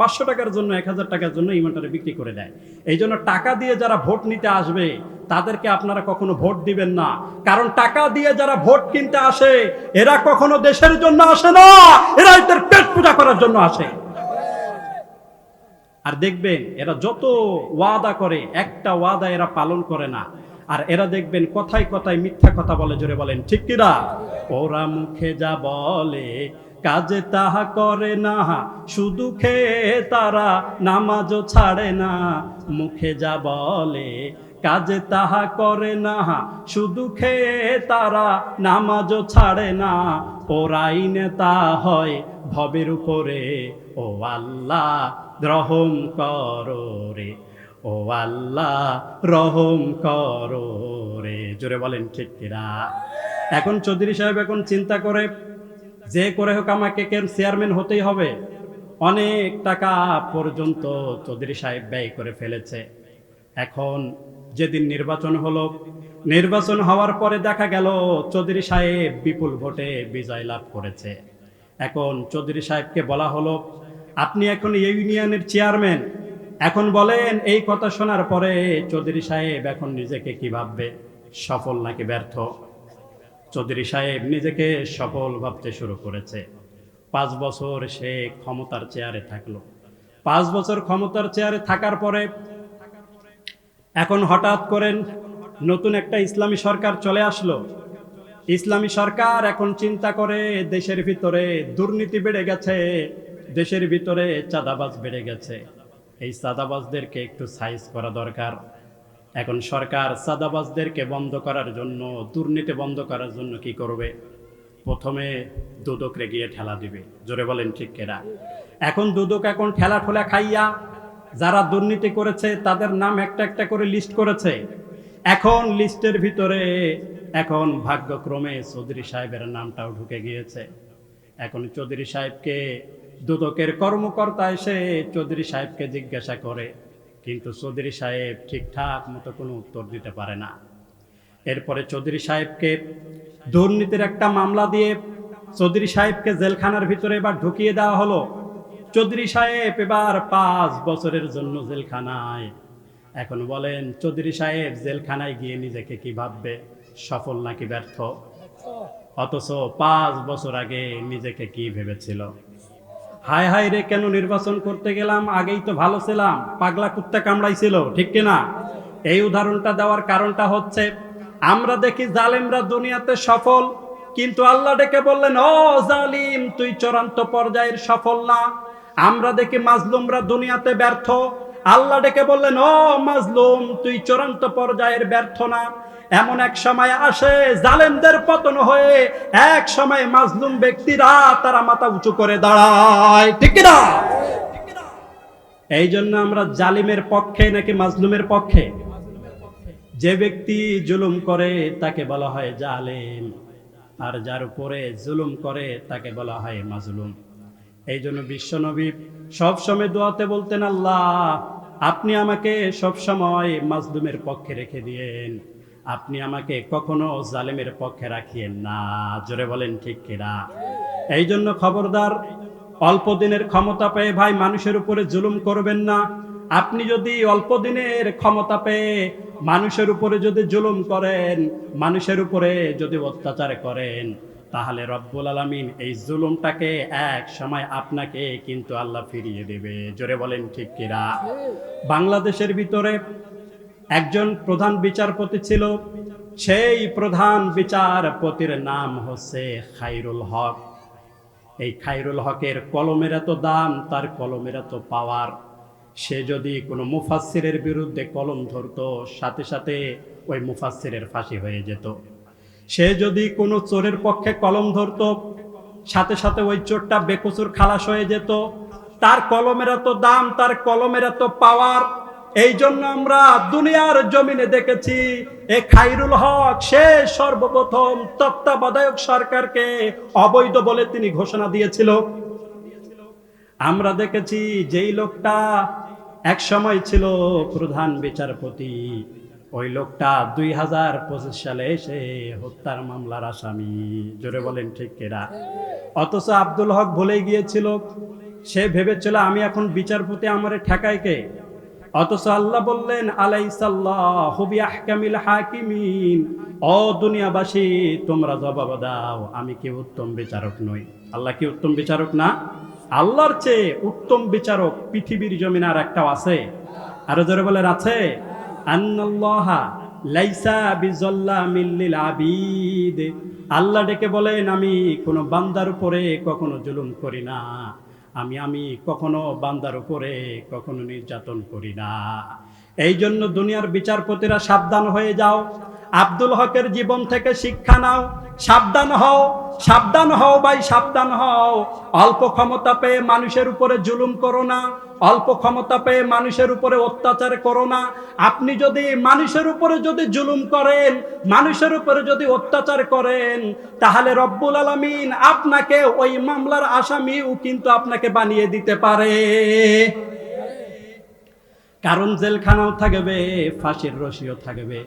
500 টাকার জন্য, 1000 টাকার জন্য ইমানটাকে বিক্রি করে দেয়। এই জন্য টাকা দিয়ে যারা ভোট নিতে আসবে তাদেরকে আপনারা কখনো ভোট দিবেন না, কারণ টাকা দিয়ে যারা ভোট কিনতে আসে এরা কখনো দেশের জন্য আসে না, এরা এদের পেট পূজা করার জন্য আসে। আর দেখবেন এরা যত ওয়াদা করে, একটা ওয়াদা এরা পালন করে না। আর এরা দেখবেন কথায় কথায় মিথ্যা কথা বলে, জোরে বলেন ঠিক কিনা? ওরা মুখে যা বলে কাজে তাহা করে না, শুধু খেয়ে তারা নামাজও ছাড়ে না। মুখে যা বলে কাজে তাহা করে না, শুধু খেয়ে তারা নামাজও ছাড়ে না। ওরাই নেতা হয় ভবের উপরে, ও আল্লাহ রহম করো রে, ও আল্লাহ রহম করো রে। জোরে বলেন ঠিক কিনা? এখন চৌধুরী সাহেব এখন চিন্তা করে, যে করে হোক আমাকে কেন চেয়ারম্যান হতেই হবে। অনেক টাকা পর্যন্ত চৌধুরী সাহেব ব্যয় করে ফেলেছে। এখন যেদিন নির্বাচন হলো, নির্বাচন হওয়ার পরে দেখা গেল চৌধুরী সাহেব বিপুল ভোটে বিজয় লাভ করেছে। এখন চৌধুরী সাহেবকে বলা হলো, আপনি এখন এই ইউনিয়নের চেয়ারম্যান। এখন বলেন, এই কথা শোনার পরে চৌধুরী সাহেব এখন নিজেকে কি ভাববে, সফল নাকি ব্যর্থ? চৌধুরী সাহেব নিজেকে সফল ভাবতে শুরু করেছে। 5 বছর সে ক্ষমতার চেয়ারে থাকলো। 5 বছর ক্ষমতার চেয়ারে থাকার পরে এখন হঠাৎ করেন নতুন একটা ইসলামী সরকার চলে আসলো। ইসলামী সরকার এখন চিন্তা করে, দেশের ভিতরে দুর্নীতি বেড়ে গেছে, দেশের ভিতরে চাঁদাবাজ বেড়ে গেছে, এই চাঁদাবাজদেরকে একটু সাইজ করা দরকার। এখন সরকার চাঁদাবাজদেরকে বন্ধ করার জন্য, দুর্নীতি বন্ধ করার জন্য কি করবে? প্রথমে দুদকরে গিয়ে ঠেলা দিবে। জোরে বলেন ঠিক কিনা? এখন দুদক এখন ঠেলা ঠোলা খাইয়া যারা দুর্নীতি করেছে তাদের নাম একটা একটা করে লিস্ট করেছে। এখন লিস্টের ভিতরে এখন ভাগ্যক্রমে চৌধুরী সাহেবের নামটাও ঢুকে গিয়েছে। এখন চৌধুরী সাহেবকে দুদকের কর্মকর্তা এসে চৌধুরী সাহেবকে জিজ্ঞাসা করে, কিন্তু চৌধুরী সাহেব ঠিকঠাক মতো কোনো উত্তর দিতে পারে না। এরপরে চৌধুরী সাহেবকে দুর্নীতির একটা মামলা দিয়ে চৌধুরী সাহেবকে জেলখানার ভিতরে এবার ঢুকিয়ে দেওয়া হলো। চৌধুরী সাহেব এবার 5 বছরের জন্য জেলখানায়। এখন বলেন, চৌধুরী সাহেব জেলখানায় গিয়ে নিজেকে কি ভাববে, সফল নাকি ব্যর্থ? অথচ 5 বছর আগে নিজেকে কি ভেবেছিল, হায় হায় রে কেন নির্বাচন করতে গেলাম, আগেই তো ভালো ছিলাম, পাগলা কুত্তা কামড়াইছিল, ঠিক কিনা? এই উদাহরণটা দেওয়ার কারণটা হচ্ছে, আমরা দেখি জালেমরা দুনিয়াতে সফল, কিন্তু আল্লাহ ডেকে বললেন, ও জালিম তুই চূড়ান্ত পর্যায়ের সফল না। আমরা দেখি মাজলুমরা দুনিয়াতে ব্যর্থ, আল্লাহ ডেকে বললেন, ও মাজলুম তুই চূড়ান্ত পর্যায়ের ব্যর্থ না। এমন এক সময় আসে জালেমদের পতন হয়ে এক সময় মাজলুম ব্যক্তিরা তারা মাথা উঁচু করে দাঁড়ায়, ঠিক না? এই জন্য আমরা জালিমের পক্ষে নাকি মাজলুমের পক্ষে? যে ব্যক্তি জুলুম করে তাকে বলা হয় জালিম, আর যার উপরে জুলুম করে তাকে বলা হয় মাজলুম। এই জন্য বিশ্বনবী সবসময় দোয়াতে বলতেন, আল্লাহ আপনি আমাকে সবসময় মাজলুমের পক্ষে রেখে দিয়েন, আপনি আমাকে কখনো জালেমের পক্ষে রাখিয়েন না। জোরে বলেন ঠিক কিনা? এই জন্য খবরদার, অল্প দিনের ক্ষমতা পেয়ে ভাই মানুষের উপরে জুলুম করবেন না। আপনি যদি অল্প দিনের ক্ষমতা পেয়ে মানুষের উপরে যদি জুলুম করেন, মানুষের উপরে যদি অত্যাচার করেন, তাহলে রব্বুল আলামিন এই জুলুমটাকে এক সময় আপনাকে কিন্তু আল্লাহ ফিরিয়ে দেবে। জোরে বলেন ঠিক কিনা? বাংলাদেশের ভিতরে একজন প্রধান বিচারপতি ছিল, সেই প্রধান বিচারপতির নাম হচ্ছে খায়রুল হক। এই খায়রুল হকের কলমের এত দাম, তার কলমের এত পাওয়ার, সে যদি কোনো মুফাসসিরের বিরুদ্ধে কলম ধরতো, সাথে সাথে ওই মুফাসসিরের ফাঁসি হয়ে যেত। সে যদি কোনো চোরের পক্ষে কলম ধরতো, সাথে সাথে ওই চোরটা বেকসুর খালাস হয়ে যেত। তার কলমের এত দাম, তার কলমের এত পাওয়ার। এই জন্য আমরা দুনিয়ার জমিনে দেখেছি, এই খায়রুল হক সে সর্বপ্রথম তত্ত্বাবধায়ক সরকারকে অবৈধ বলে তিনি ঘোষণা দিয়েছিল। আমরা দেখেছি যেই লোকটা এক সময় ছিল প্রধান বিচারপতি, ওই লোকটা 2025 সালে এসে হত্যার মামলার আসামি। জোরে বলেন ঠিক কিনা? অথচ আব্দুল হক ভুলেই গিয়েছিল, সে ভেবেছিল আমি এখন বিচারপতি, আমারে ঠেকায় কে? অথচ আল্লাহ বললেন, আলাইসাল্লাহু বিআহকামিল হাকিমিন, ও দুনিয়াবাসী তোমরা জবাব দাও, আমি কি উত্তম বিচারক নই? আল্লাহ কি উত্তম বিচারক না? আল্লাহর চেয়ে উত্তম বিচারক পৃথিবীর জমিনে আর একটাও আছে? আরো জোরে বলেন আছে? আন্নাল্লাহা লাইসা বিযাল্লামিল লিল আবিদ। আল্লাহ ডেকে বলেন, আমি কোনো বান্দার উপরে কখনো জুলুম করি না, আমি কখনো বান্দার উপরে কখনো নির্যাতন করি না। এই জন্য দুনিয়ার বিচারপতিরা সাবধান হয়ে যাও, আব্দুল হকের জীবন থেকে শিক্ষা নাও, সাবধান হও, সাবধান হও ভাই, সাবধান হও। অল্প ক্ষমতা পেয়ে মানুষের উপরে জুলুম করো না, অল্প ক্ষমতা পেয়ে মানুষের উপরে অত্যাচার করো না। আপনি যদি মানুষের উপরে যদি জুলুম করেন, মানুষের উপরে যদি অত্যাচার করেন, তাহলে রব্বুল আলামিন আপনাকে ওই মামলার আসামিও কিন্তু আপনাকে বানিয়ে দিতে পারে। কারণ জেলখানাও থাকবে, ফাঁসির রশিও থাকবে।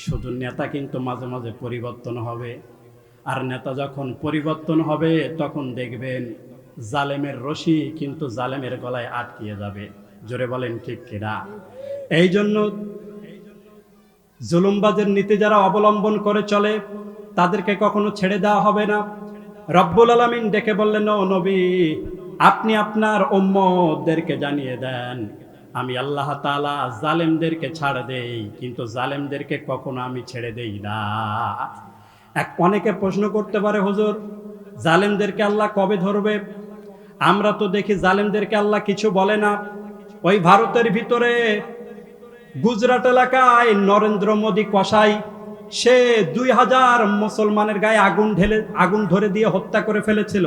শুধু নেতা কিন্তু মাঝে মাঝে পরিবর্তন হবে, আর নেতা যখন পরিবর্তন হবে তখন দেখবেন জালেমের রশি কিন্তু জালেমের গলায় আটকিয়ে যাবে। জোরে বলেন ঠিক কিনা? এই জন্য জুলুমবাজের নীতি যারা অবলম্বন করে চলে তাদেরকে কখনো ছেড়ে দেওয়া হবে না। রব্বুল আলামিন ডেকে বললেন, ও নবী, আপনি আপনার উম্মতদেরকে জানিয়ে দেন, আমি আল্লাহ তাআলা জালেমদেরকে ছাড় দেই, কিন্তু জালেমদেরকে কখনো আমি ছেড়ে দেই না। অনেকে প্রশ্ন করতে পারে, হুজুর জালেমদেরকে আল্লাহ কবে ধরবে? আমরা তো দেখি জালেমদেরকে আল্লাহ কিছু বলে না। ওই ভারতের ভিতরে গুজরাট এলাকায় নরেন্দ্র মোদী কসাই, সে 2000 মুসলমানের গায়ে আগুন ধরে দিয়ে হত্যা করে ফেলেছিল।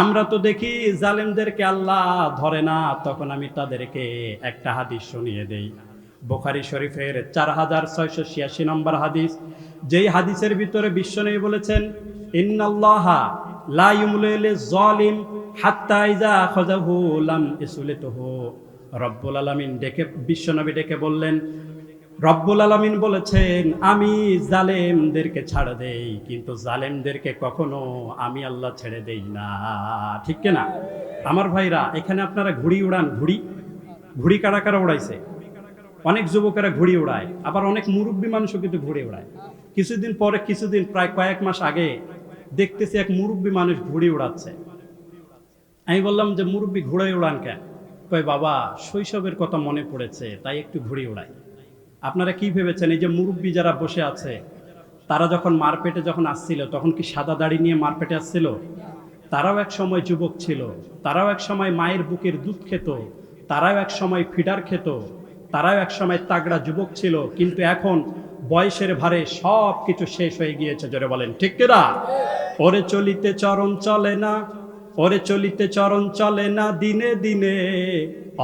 আমরা তো দেখি জালেমদেরকে আল্লাহ ধরে না। তখন আমি তাদেরকে একটা হাদিস শুনিয়ে দেই, বুখারী শরীফের 4686 নম্বর হাদিস। যেই হাদিসের ভিতরে বিশ্বনবী বলেছেন, ইন্নাল্লাহা লা ইউমলিল যালিম হাত্তা ইযা আখাযাহু লাম ইসলিতহু। রব্বুল আলামিন বিশ্বনবী ডেকে বললেন, রব্বুল আলামিন বলেছেন, আমি জালেমদেরকে ছাড় দেই, কিন্তু জালেমদেরকে কখনো আমি আল্লাহ ছেড়ে দেই না। ঠিক না আমার ভাইরা? এখানে আপনারা ঘুড়ি উড়ান, ঘুড়ি কারা কারা উড়াইছে? অনেক যুবকেরা ঘুড়ি উড়ায়, আবার অনেক মুরব্বী মানুষও কিন্তু ঘুড়ি উড়ায়। কিছুদিন প্রায় কয়েক মাস আগে দেখতেছি এক মুরব্বী মানুষ ঘুড়ি উড়াচ্ছে। আমি বললাম যে, মুরব্বী ঘুড়ি উড়ান কেন? কয়, বাবা শৈশবের কথা মনে পড়েছে তাই একটু ঘুড়ি উড়াই। আপনারা কি ভেবেছেন, এই যে মুরব্বী যারা বসে আছে তারা যখন মারপেটে যখন আসছিল তখন কি সাদা দাড়ি নিয়ে মারপেটে আসছিল? তারাও এক সময় যুবক ছিল, তারাও এক সময় মায়ের বুকের দুধ খেত, তারাও এক সময় ফিডার খেত, তারাও এক সময় তাগড়া যুবক ছিল, কিন্তু এখন বয়সের ভারে সব কিছু শেষ হয়ে গিয়েছে। জোরে বলেন ঠিক কিনা? ওরে চলিতে চরণ চলে না, ওরে চলিতে চরণ চলে না, দিনে দিনে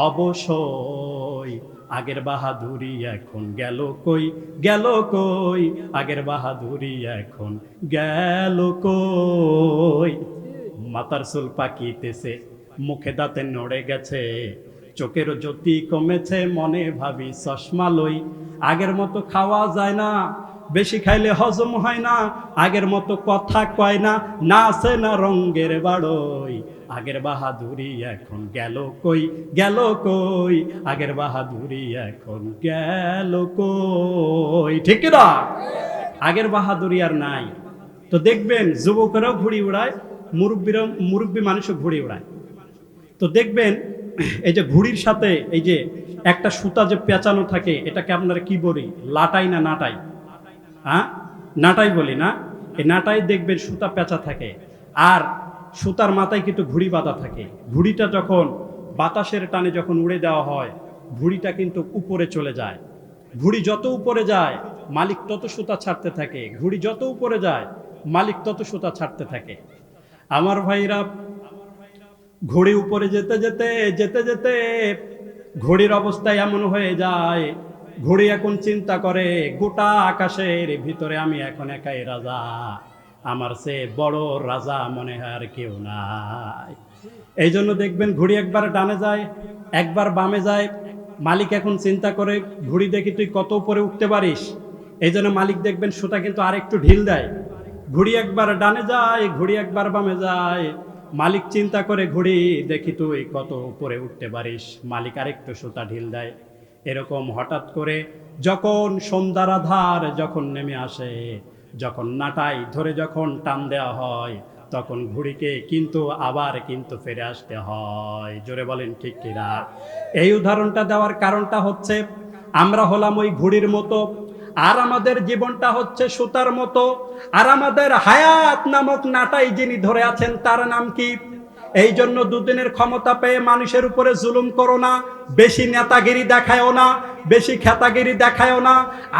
অবশ্যই আগের বাহাদুরি এখন গেল কই, গেল কই, আগের বাহাদুরি এখন গেল কই। মাথার চুল পাকিতেছে, মুখে দাঁতে নড়ে গেছে, চোখের জ্যোতি কমেছে, মনে ভাবি চশমা লই। আগের মতো খাওয়া যায় না, বেশি খাইলে হজম হয় না, আগের মতো কথা কয় না, নাচে না রঙ্গের বাড়ই, আগের বাহাদুরি এখন গেল কই, গেল কই, আগের বাহাদুরি এখন গেল কই। ঠিক না? আগের বাহাদুরি আর নাই। তো দেখবেন যুবকেরাও ঘুড়ি উড়ায়, মুরব্বী মানুষও ঘুড়ি উড়ায়। তো দেখবেন এই যে ঘুড়ির সাথে এই যে একটা সুতা যে পেঁচানো থাকে, এটাকে আপনারা কি বলি, লাটাই না নাটাই? হ্যাঁ, নাটাই বলি না? এই নাটাই দেখবেন সুতা পেঁচা থাকে, আর সুতার মাথায় কিন্তু ঘুড়ি বাঁধা থাকে। ঘুড়িটা যখন বাতাসের টানে যখন উড়ে দেওয়া হয়, ঘুড়িটা কিন্তু উপরে চলে যায়। ঘুড়ি যত উপরে যায় মালিক তত সুতা ছাড়তে থাকে, ঘুড়ি যত উপরে যায় মালিক তত সুতা ছাড়তে থাকে। আমার ভাইরা, ঘুড়ি উপরে যেতে যেতে যেতে যেতে ঘুড়ির অবস্থা এমন হয়ে যায়, ঘুড়ি এখন চিন্তা করে, গোটা আকাশের ভিতরে আমি এখন একাই রাজা, আমার চেয়ে বড় রাজা মনে হয় আর কেউ নাই। এই জন্য দেখবেন ঘুড়ি একবার ডানে যায়, একবার বামে যায়। মালিক এখন চিন্তা করে, ঘুড়ি দেখি তুই কত উপরে উঠতে পারিস। এই জন্য মালিক দেখবেন সুতা কিন্তু আরেকটু ঢিল দেয়। ঘুড়ি একবার ডানে যায়, ঘুড়ি একবার বামে যায়। মালিক চিন্তা করে, ঘুড়ি দেখি তুই কত উপরে উঠতে পারিস, মালিক আরেকটু সুতা ঢিল দেয়। এরকম হঠাৎ করে যখন সন্ধ্যার আধার যখন নেমে আসে, যখন নাটাই ধরে যখন টান দেওয়া হয়, তখন ঘুড়িকে কিন্তু আবার কিন্তু ফিরে আসতে হয়। জোরে বলেন ঠিক কিনা? এই উদাহরণটা দেওয়ার কারণটা হচ্ছে, আমরা হলাম ওই ঘুড়ির মতো। আর আমাদের জীবনটা হচ্ছে সুতার মতো, আর আমাদের হায়াত নামক নাটাই যিনি ধরে আছেন তার নাম কি? এই জন্য দুদিনের ক্ষমতা পেয়ে মানুষের উপরে জুলুম করো না, বেশি নেতাগিরি দেখায়ও না, বেশি খেতাগিরি দেখায়ও না।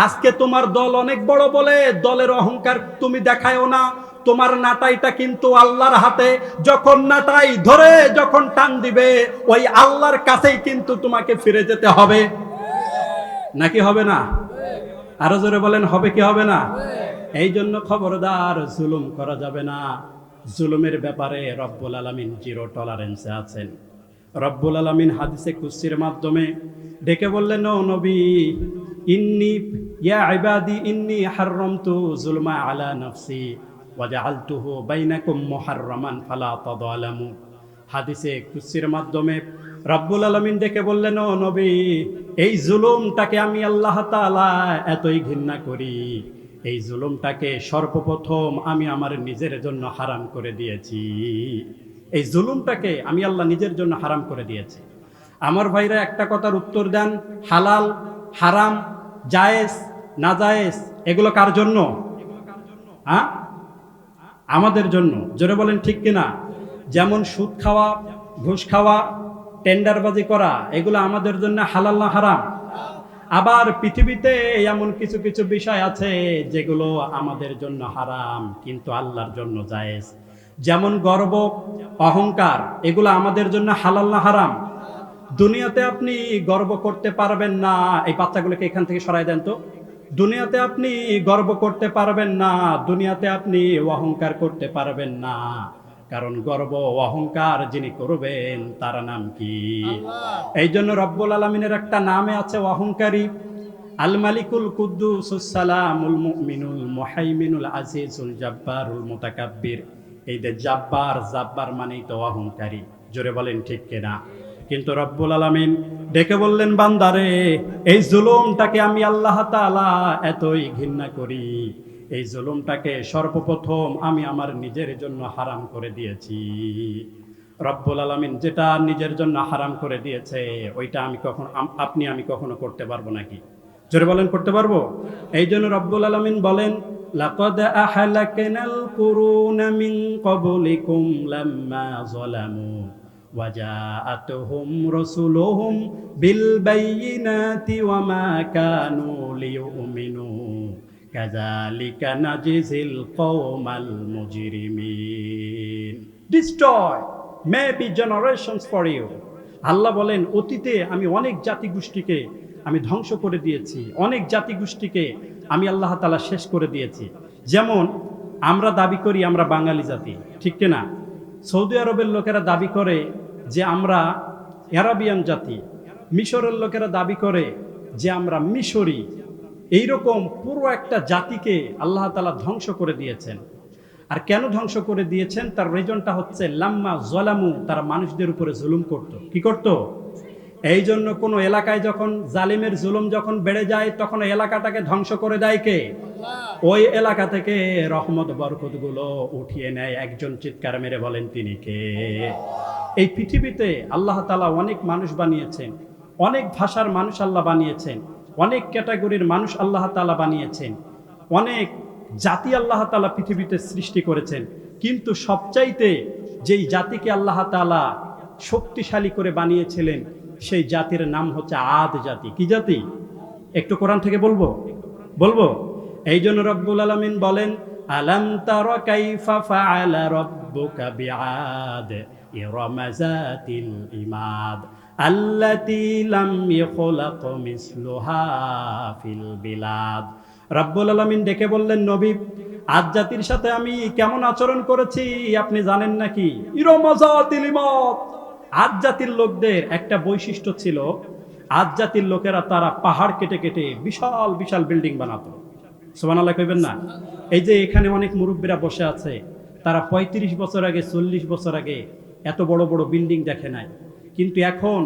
আজকে তোমার দল অনেক বড় বলে দলের অহংকার তুমি দেখায়ও না। তোমার নাটাইটা কিন্তু আল্লাহর হাতে, যখন নাটাই ধরে যখন টান দিবে ওই আল্লাহর কাছেই কিন্তু তোমাকে ফিরে যেতে হবে, নাকি হবে না? আরো জোরে বলেন, হবে কি হবে না? এই জন্য খবরদার, জুলুম করা যাবে না। জুলুমের ব্যাপারে রব্বুল আলামিন জিরো টলারেন্সে আছেন। রব্বুল আলামিন হাদিসে কুদসির মাধ্যমে ডেকে বললেন, ও নবী, ইন্নী ইয়া ইবাদি ইন্নী হাররামতু যুলমা আলা নাফসি ওয়া জাআলতুহু বাইনাকুম মুহাররামান ফালা তাযালামু। হাদিসে কুদসির মাধ্যমে রব্বুল আলামিন ডেকে বললেন, ও নবী, এই জুলুমটাকে আমি আল্লাহ তাআলা এতই ঘৃণা করি, এই জুলুমটাকে সর্বপ্রথম আমি আমার নিজের জন্য হারাম করে দিয়েছি। এই জুলুমটাকে আমি আল্লাহ নিজের জন্য হারাম করে দিয়েছি। আমার ভাইরা একটা কথার উত্তর দেন, হালাল, হারাম, জায়েজ, নাজায়েজ এগুলো কার জন্য? হ্যাঁ, আমাদের জন্য। জোরে বলেন ঠিক কিনা? যেমন সুদ খাওয়া, ঘুষ খাওয়া, টেন্ডারবাজি করা, এগুলো আমাদের জন্য হালাল না হারাম? আবার পৃথিবীতে এমন কিছু কিছু বিষয় আছে যেগুলো আমাদের জন্য হারাম কিন্তু আল্লাহর জন্য জায়েজ। যেমন গর্ব, অহংকার, এগুলো আমাদের জন্য হালাল না হারাম? দুনিয়াতে আপনি গর্ব করতে পারবেন না, এই বাচ্চাগুলোকে এখান থেকে সরাই দেন তো। দুনিয়াতে আপনি গর্ব করতে পারবেন না, দুনিয়াতে আপনি অহংকার করতে পারবেন না, কারণ গর্ব অহংকার যিনি করবেন তার নাম কি? এই জন্য রব্বুল আলামিনের একটা নামে আছে অহংকারী। আল মালিকুল কুদ্দুসুস সালামুল মুমিনুল মুহাইমিনুল আজিজুল জাব্বারুল মুতাকাব্বির। এই যে জাব্বার, জাব্বার মানেই তো অহংকারী। জোরে বলেন ঠিক কিনা? কিন্তু রব্বুল আলামিন ডেকে বললেন, বান্দারে, এই জুলুমটাকে আমি আল্লাহ তাআলা এতই ঘৃণা করি, এই জুলুমটাকে সর্বপ্রথম আমি আমার নিজের জন্য হারাম করে দিয়েছি। রব্বুল আলামিন যেটা নিজের জন্য হারাম করে দিয়েছে ওইটা আমি কখনো করতে পারবো নাকি? জোরে বলেন, করতে পারবো? এই জন্য রব্বুল আলামিন বলেন, লাকাদ আহলাকনাল কুরুনা মিন ক্বাবলিকুম লাম্মা যালামু ওয়া জাআতুহুম রাসূলুহুম বিল বায়িনাতি ওয়া মা কানু লিয়ুমিনু কাযালিকা নাজিজিল কওমাল মুজরিমিন। Destroy maybe generations for you. Allah বলেন, অতীতে আমি অনেক জাতিগোষ্ঠীকে আমি ধ্বংস করে দিয়েছি, অনেক জাতিগোষ্ঠীকে আমি আল্লাহ তাআলা শেষ করে দিয়েছি। যেমন আমরা দাবি করি আমরা বাঙালি জাতি, ঠিক কিনা? সৌদি আরবের লোকেরা দাবি করে যে আমরা আরাবিয়ান জাতি, মিশরের লোকেরা দাবি করে যে আমরা মিশরি। এইরকম পুরো একটা জাতিকে আল্লাহ তাআলা ধ্বংস করে দিয়েছেন। আর কেন ধ্বংস করে দিয়েছেন তার রিজনটা হচ্ছে লাম্মা যালামু, তারা মানুষদের উপরে জুলুম করত। কি করত? এই জন্য কোনো এলাকায় যখন জালিমের জুলুম যখন বেড়ে যায় তখন এলাকাটাকে ধ্বংস করে দেয় কে? ওই এলাকা থেকে রহমত বরকত গুলো উঠিয়ে নেয় একজন। চিৎকার মেরে বলেন তিনি কে? এই পৃথিবীতে আল্লাহ তাআলা অনেক মানুষ বানিয়েছেন, অনেক ভাষার মানুষ আল্লাহ বানিয়েছেন, অনেক ক্যাটাগরির মানুষ আল্লাহ তাআলা বানিয়েছেন, অনেক জাতি আল্লাহ তাআলা পৃথিবীতে সৃষ্টি করেছেন। কিন্তু সবচাইতে যেই জাতিকে আল্লাহ তাআলা শক্তিশালী করে বানিয়েছিলেন সেই জাতির নাম হচ্ছে আদ জাতি। কি জাতি? একটু কোরআন থেকে বলবো। এই জন্য রব্বুল আলামিন বলেন, আলাম তারা কাইফা ফাআলা রাব্বুকা বিআদ ইরামা যাতিল ইমাদ আল্লাতী লাম ইখলাক মিসলুহা ফিল বিলাদ। রব্বুল আলামিন ডেকে বললেন, নবী, আদ জাতির সাথে আমি কেমন আচরণ করেছি আপনি জানেন নাকি? ইরামা যাতিল ইমাদ। আদ জাতির লোকদের একটা বৈশিষ্ট্য ছিল, আদ জাতির লোকেরা তারা পাহাড় কেটে কেটে বিশাল বিশাল বিল্ডিং বানাতো। সুবহানাল্লাহ কইবেন না? এই যে এখানে অনেক মুরব্বীরা বসে আছে, তারা 35 বছর আগে 40 বছর আগে এত বড় বড় বিল্ডিং দেখে নাই, কিন্তু এখন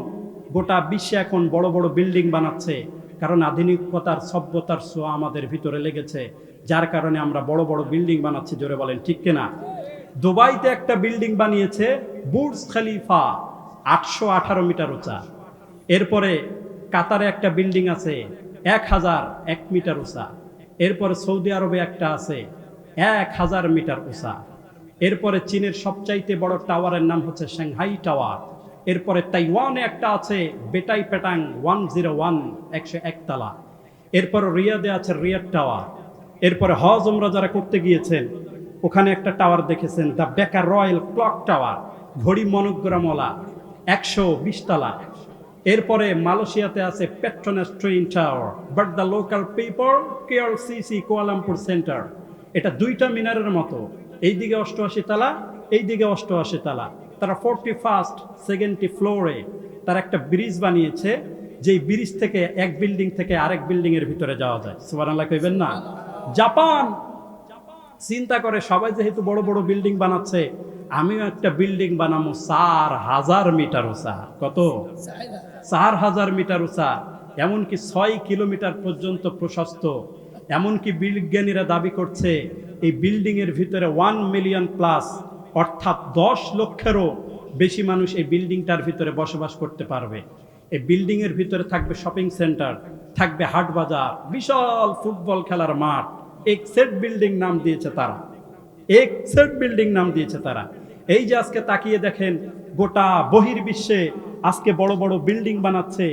গোটা বিশ্বে এখন বড় বড় বিল্ডিং বানাচ্ছে, কারণ আধুনিকতার সভ্যতার ছোঁয়া আমাদের ভিতরে লেগেছে, যার কারণে আমরা বড় বড় বিল্ডিং বানাচ্ছি। জোরে বলেন ঠিক কিনা? দুবাইতে একটা বিল্ডিং বানিয়েছে বুর্জ খলিফা, 818 মিটার উঁচা। এরপরে কাতারে একটা বিল্ডিং আছে 1,001 মিটার উঁচা। এরপরে সৌদি আরবে একটা আছে 1,000 মিটার উঁচা। এরপরে চীনের সবচাইতে বড় টাওয়ারের নাম হচ্ছে সাংহাই টাওয়ার। এরপরে তাইওয়ানে একটা আছে বেটাই পেটাং 101, 101 তলা। এরপরে রিয়াদে আছে রিয়াদ টাওয়ার। এরপরে হজ উমরা যারা করতে গিয়েছেন ওখানে একটা টাওয়ার দেখেছেন, দ্য বেকার রয়্যাল ক্লক টাওয়ার, ঘড়ি মনোগ্রামওয়ালা, 120 তলা। এরপরে মালয়েশিয়াতে আছে Petronas train tower, but the local people KLCC Kuala Lumpur centre. এটা 2টা মিনারের মতো, এইদিকে 88 তলা, এইদিকে 88 তলা। তারা 41st 70 ফ্লোরে তারা একটা ব্রিজ বানিয়েছে, যেই ব্রিজ থেকে এক বিল্ডিং থেকে আরেক বিল্ডিং এর ভিতরে যাওয়া যায়। সুবহানাল্লাহ কইবেন না? জাপান চিন্তা করে, সবাই যেহেতু বড় বড় বিল্ডিং বানাচ্ছে, আমিও একটা বিল্ডিং বানাবো 4,000 মিটার উঁচা। কত? 4,000 মিটার উঁচা, এমনকি 6 কিলোমিটার পর্যন্ত প্রশস্ত। এমনকি বিজ্ঞানীরা দাবি করছে এই বিল্ডিং এর ভিতরে 1 মিলিয়ন প্লাস, অর্থাৎ 10 লক্ষেরও বেশি মানুষ এই বিল্ডিংটার ভিতরে বসবাস করতে পারবে। এই বিল্ডিং এর ভিতরে থাকবে শপিং সেন্টার, থাকবে হাট বাজার, বিশাল ফুটবল খেলার মাঠ। এক্সেট বিল্ডিং নাম দিয়েছে তারা, এক্সেট বিল্ডিং নাম দিয়েছে তারা। এই যে আজকে তাকিয়ে দেখেন গোটা বহির্বিশ্বে আজকে বড় বড় বিল্ডিং বানাচ্ছে,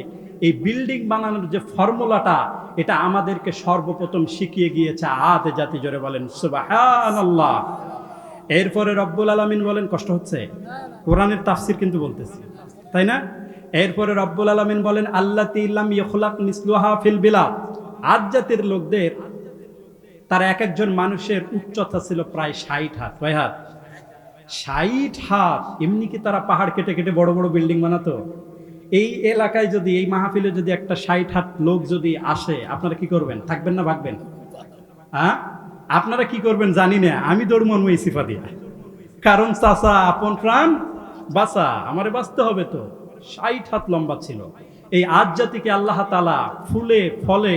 এই বিল্ডিং বানানোর যে ফর্মুলাটা, এটা আমাদেরকে সর্বপ্রথম শিখিয়ে গিয়েছে আদ জাতি। জোরে বলেন সুবহানাল্লাহ। এরপরে রব্বুল আলামিন বলেন, কষ্ট হচ্ছে, কোরআনের তাফসীর কিন্তু বলতেছি, তাই না? এরপরে রব্বুল আলামিন বলেন আল্লাতী লাম ইখলাক মিসলুহা ফিল বিলাদ। আদ জাতির লোকদের তার এক একজন মানুষের উচ্চতা ছিল প্রায় 60 হাত। কয় হাত? 60 হাত। এমনি কি তারা পাহাড় কেটে কেটে বড় বড় বিল্ডিং বানাতো? এই এলাকায় যদি, এই মাহফিলে যদি একটা 60 হাত লোক যদি আসে, আপনারা কি করবেন? থাকবেন না ভাগবেন? হ্যাঁ, আপনারা কি করবেন জানি না, আমি দৌড় মন ওই সিফা দিয়া, কারণ চাচা আপন প্রাণ বাঁচা, আমারে বাঁচতে হবে। তো 60 হাত লম্বা ছিল। এই আদ জাতিকে আল্লাহ তাআলা ফুলে ফলে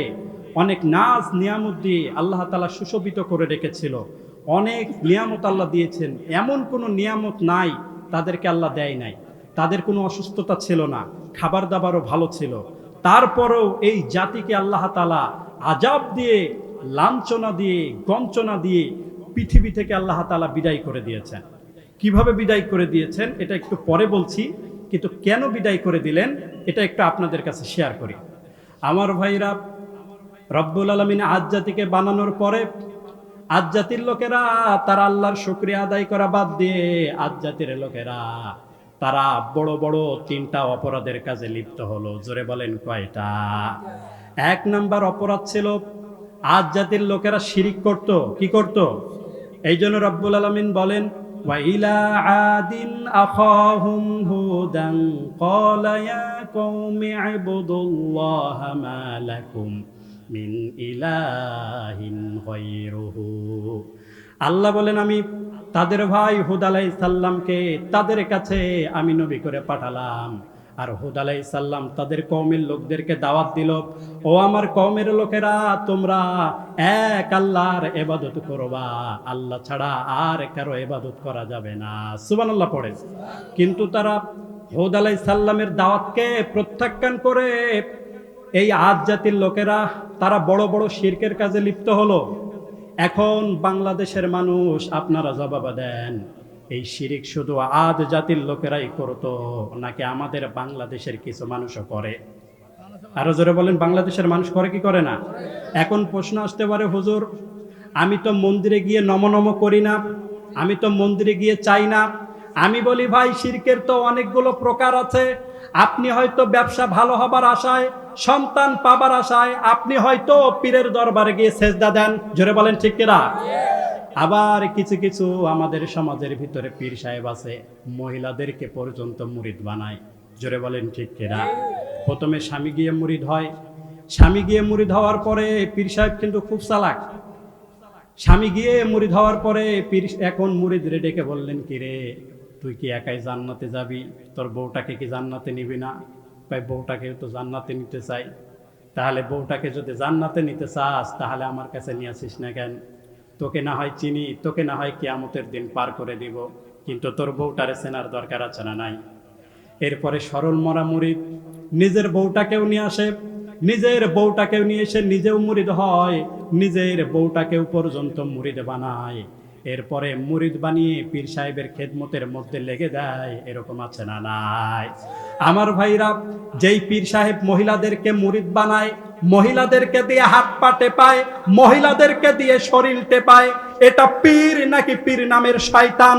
অনেক নাজ নিয়ামত দিয়ে আল্লাহ তাআলা সুশোভিত করে রেখেছিল। অনেক নিয়ামত আল্লাহ দিয়েছেন, এমন কোনো নিয়ামত নাই তাদেরকে আল্লাহ দেয় নাই। তাদের কোনো অসুস্থতা ছিল না, খাবার দাবারও ভালো ছিল। তারপরেও এই জাতিকে আল্লাহ তাআলা আযাব দিয়ে, লাঞ্ছনা দিয়ে, গঞ্চনা দিয়ে পৃথিবী থেকে আল্লাহ তাআলা বিদায় করে দিয়েছেন। কিভাবে বিদায় করে দিয়েছেন এটা একটু পরে বলছি, কিন্তু কেন বিদায় করে দিলেন এটা একটু আপনাদের কাছে শেয়ার করি। আমার ভাইরা, রব্বুল আলামিন আদ জাতিকে বানানোর পরে আদ জাতির লোকেরা তারা আল্লাহর শুকরিয়া আদায় করা বাদ দিয়ে, আদ জাতির লোকেরা তারা বড় বড় 3টা অপরাধের কাজে লিপ্ত হলো। জোরে বলেন কয়টা? 1 নাম্বার অপরাধ ছিল আদ জাতির লোকেরা শিরিক করত। কি করত? এই জন্য রব্বুল আলামিন বলেন ওয়া ইলা আদিন আখাহুম হুদান ক্বালা ইয়া কওমি ইবুদুল্লাহা মা লাকুম মিন ইলাহিন গায়রুহু। আল্লাহ বলেন, আমি তাদের ভাই হুদ আলাইহিস সালামকে তাদের কাছে আমি নবী করে পাঠালাম। আর হুদ আলাইহিস সালাম তাদের কওমের লোকদেরকে দাওয়াত দিল, ও আমার কওমের লোকেরা, তোমরা এক আল্লাহর ইবাদত করবা, আল্লাহ ছাড়া আর কারো ইবাদত করা যাবে না। সুবহানাল্লাহ পড়ে। কিন্তু তারা হুদ আলাইহিস সালামের দাওয়াতকে প্রত্যাখ্যান করে এই আদ জাতির লোকেরা তারা বড় বড় শিরকের কাজে লিপ্ত হলো। এখন বাংলাদেশের মানুষ আপনারা জবাব দেন, এই শিরিক শুধু আদ জাতির লোকেরাই করতো নাকি আমাদের বাংলাদেশের কিছু মানুষও করে? আরো জোরে বলেন, বাংলাদেশের মানুষ করে কি করে না? এখন প্রশ্ন আসতে পারে, হুজুর আমি তো মন্দিরে গিয়ে নম করি না, আমি তো মন্দিরে গিয়ে চাই না। আমি বলি ভাই, শিরকের তো অনেকগুলো প্রকার আছে। আপনি হয়তো ব্যবসা ভালো হবার আশায়, সন্তান পাবার আশায় আপনি হয়তো পীরের দরবারে গিয়ে সেজদা দেন। জোরে বলেন ঠিক কিনা? আবার কিছু কিছু আমাদের সমাজের ভিতরে পীর সাহেব আছে, মহিলাদেরকে পর্যন্ত মুরিদ বানায়। জোরে বলেন ঠিক কিনা? প্রথমে স্বামী গিয়ে মুরিদ হয়, স্বামী গিয়ে মুরিদ হওয়ার পরে পীর সাহেব কিন্তু খুব চালাক। স্বামী গিয়ে মুরিদ হওয়ার পরে পীর এখন মুরিদরে ডেকে বললেন, কি রে তুই কি একাই জান্নাতে যাবি? তোর বউটাকে কি জান্নাতে নিবি না? ভাই বউটাকে তো জান্নাতে নিতে চাই। তাহলে বউটাকে যদি জান্নাতে নিতে চাস তাহলে আমার কাছে নিয়ে আসিস না কেন? তোকে না হয় চিনি, তোকে না হয় কিয়ামতের দিন পার করে দিব, কিন্তু তোর বউটারে চেনার দরকার আছে না নাই? এরপরে সরল মরা মুরিদ নিজের বউটাকেও নিয়ে আসে, নিজের বউটাকেও নিয়ে এসে নিজেও মুরিদ হয়, নিজের বউটাকেও পর্যন্ত মুরিদ বানায়, এরপরে মুরিদ বানিয়ে পীর সাহেবের খেদমতের মধ্যে লেগে দেয়। এরকম আছে না নাই? আমার ভাইরা, যেই পীর সাহেব মহিলাদেরকে মুরিদ বানায়, মহিলাদেরকে দিয়ে হাত পা টেপায়, মহিলাদেরকে দিয়ে শরীর টেপায়, এটা পীর নাকি পীর নামের শয়তান?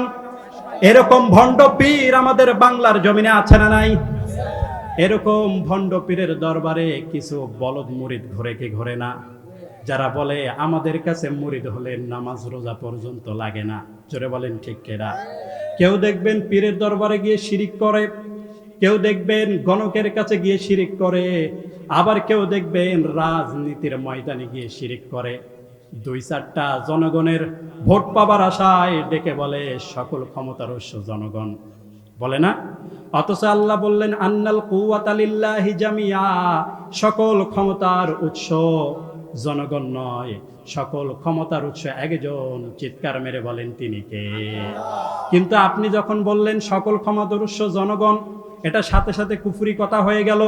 এরকম ভণ্ড পীর আমাদের বাংলার জমিনে আছে না নাই? এরকম ভণ্ড পীরের দরবারে কিছু বলদ মুরিদ ঘরে কি ঘরে না, যারা বলে আমাদের কাছে মুরিদ হলে নামাজ রোজা পর্যন্ত লাগে না। জোরে বলেন ঠিক কিনা? কেউ দেখবেন পীরের দরবারে গিয়ে শিরিক করে, কেউ দেখবেন গণকের কাছে গিয়ে শিরিক করে, আবার কেউ দেখবেন রাজনীতির ময়দানে গিয়ে শিরিক করে। দুই চারটা জনগণের ভোট পাবার আশায় ডেকে বলে সকল ক্ষমতার উৎস জনগণ, বলে না? অথচ আল্লাহ বললেন আন্নাল কুওয়াতা লিল্লাহি জামিয়া, সকল ক্ষমতার উৎস জনগণ নয়, সকল ক্ষমতার উৎস একজন। চিৎকার মেরে বলেন তিনি কে? কিন্তু আপনি যখন বললেন সকল ক্ষমতার উৎস জনগণ, এটা সাথে সাথে কুফরি কথা হয়ে গেল।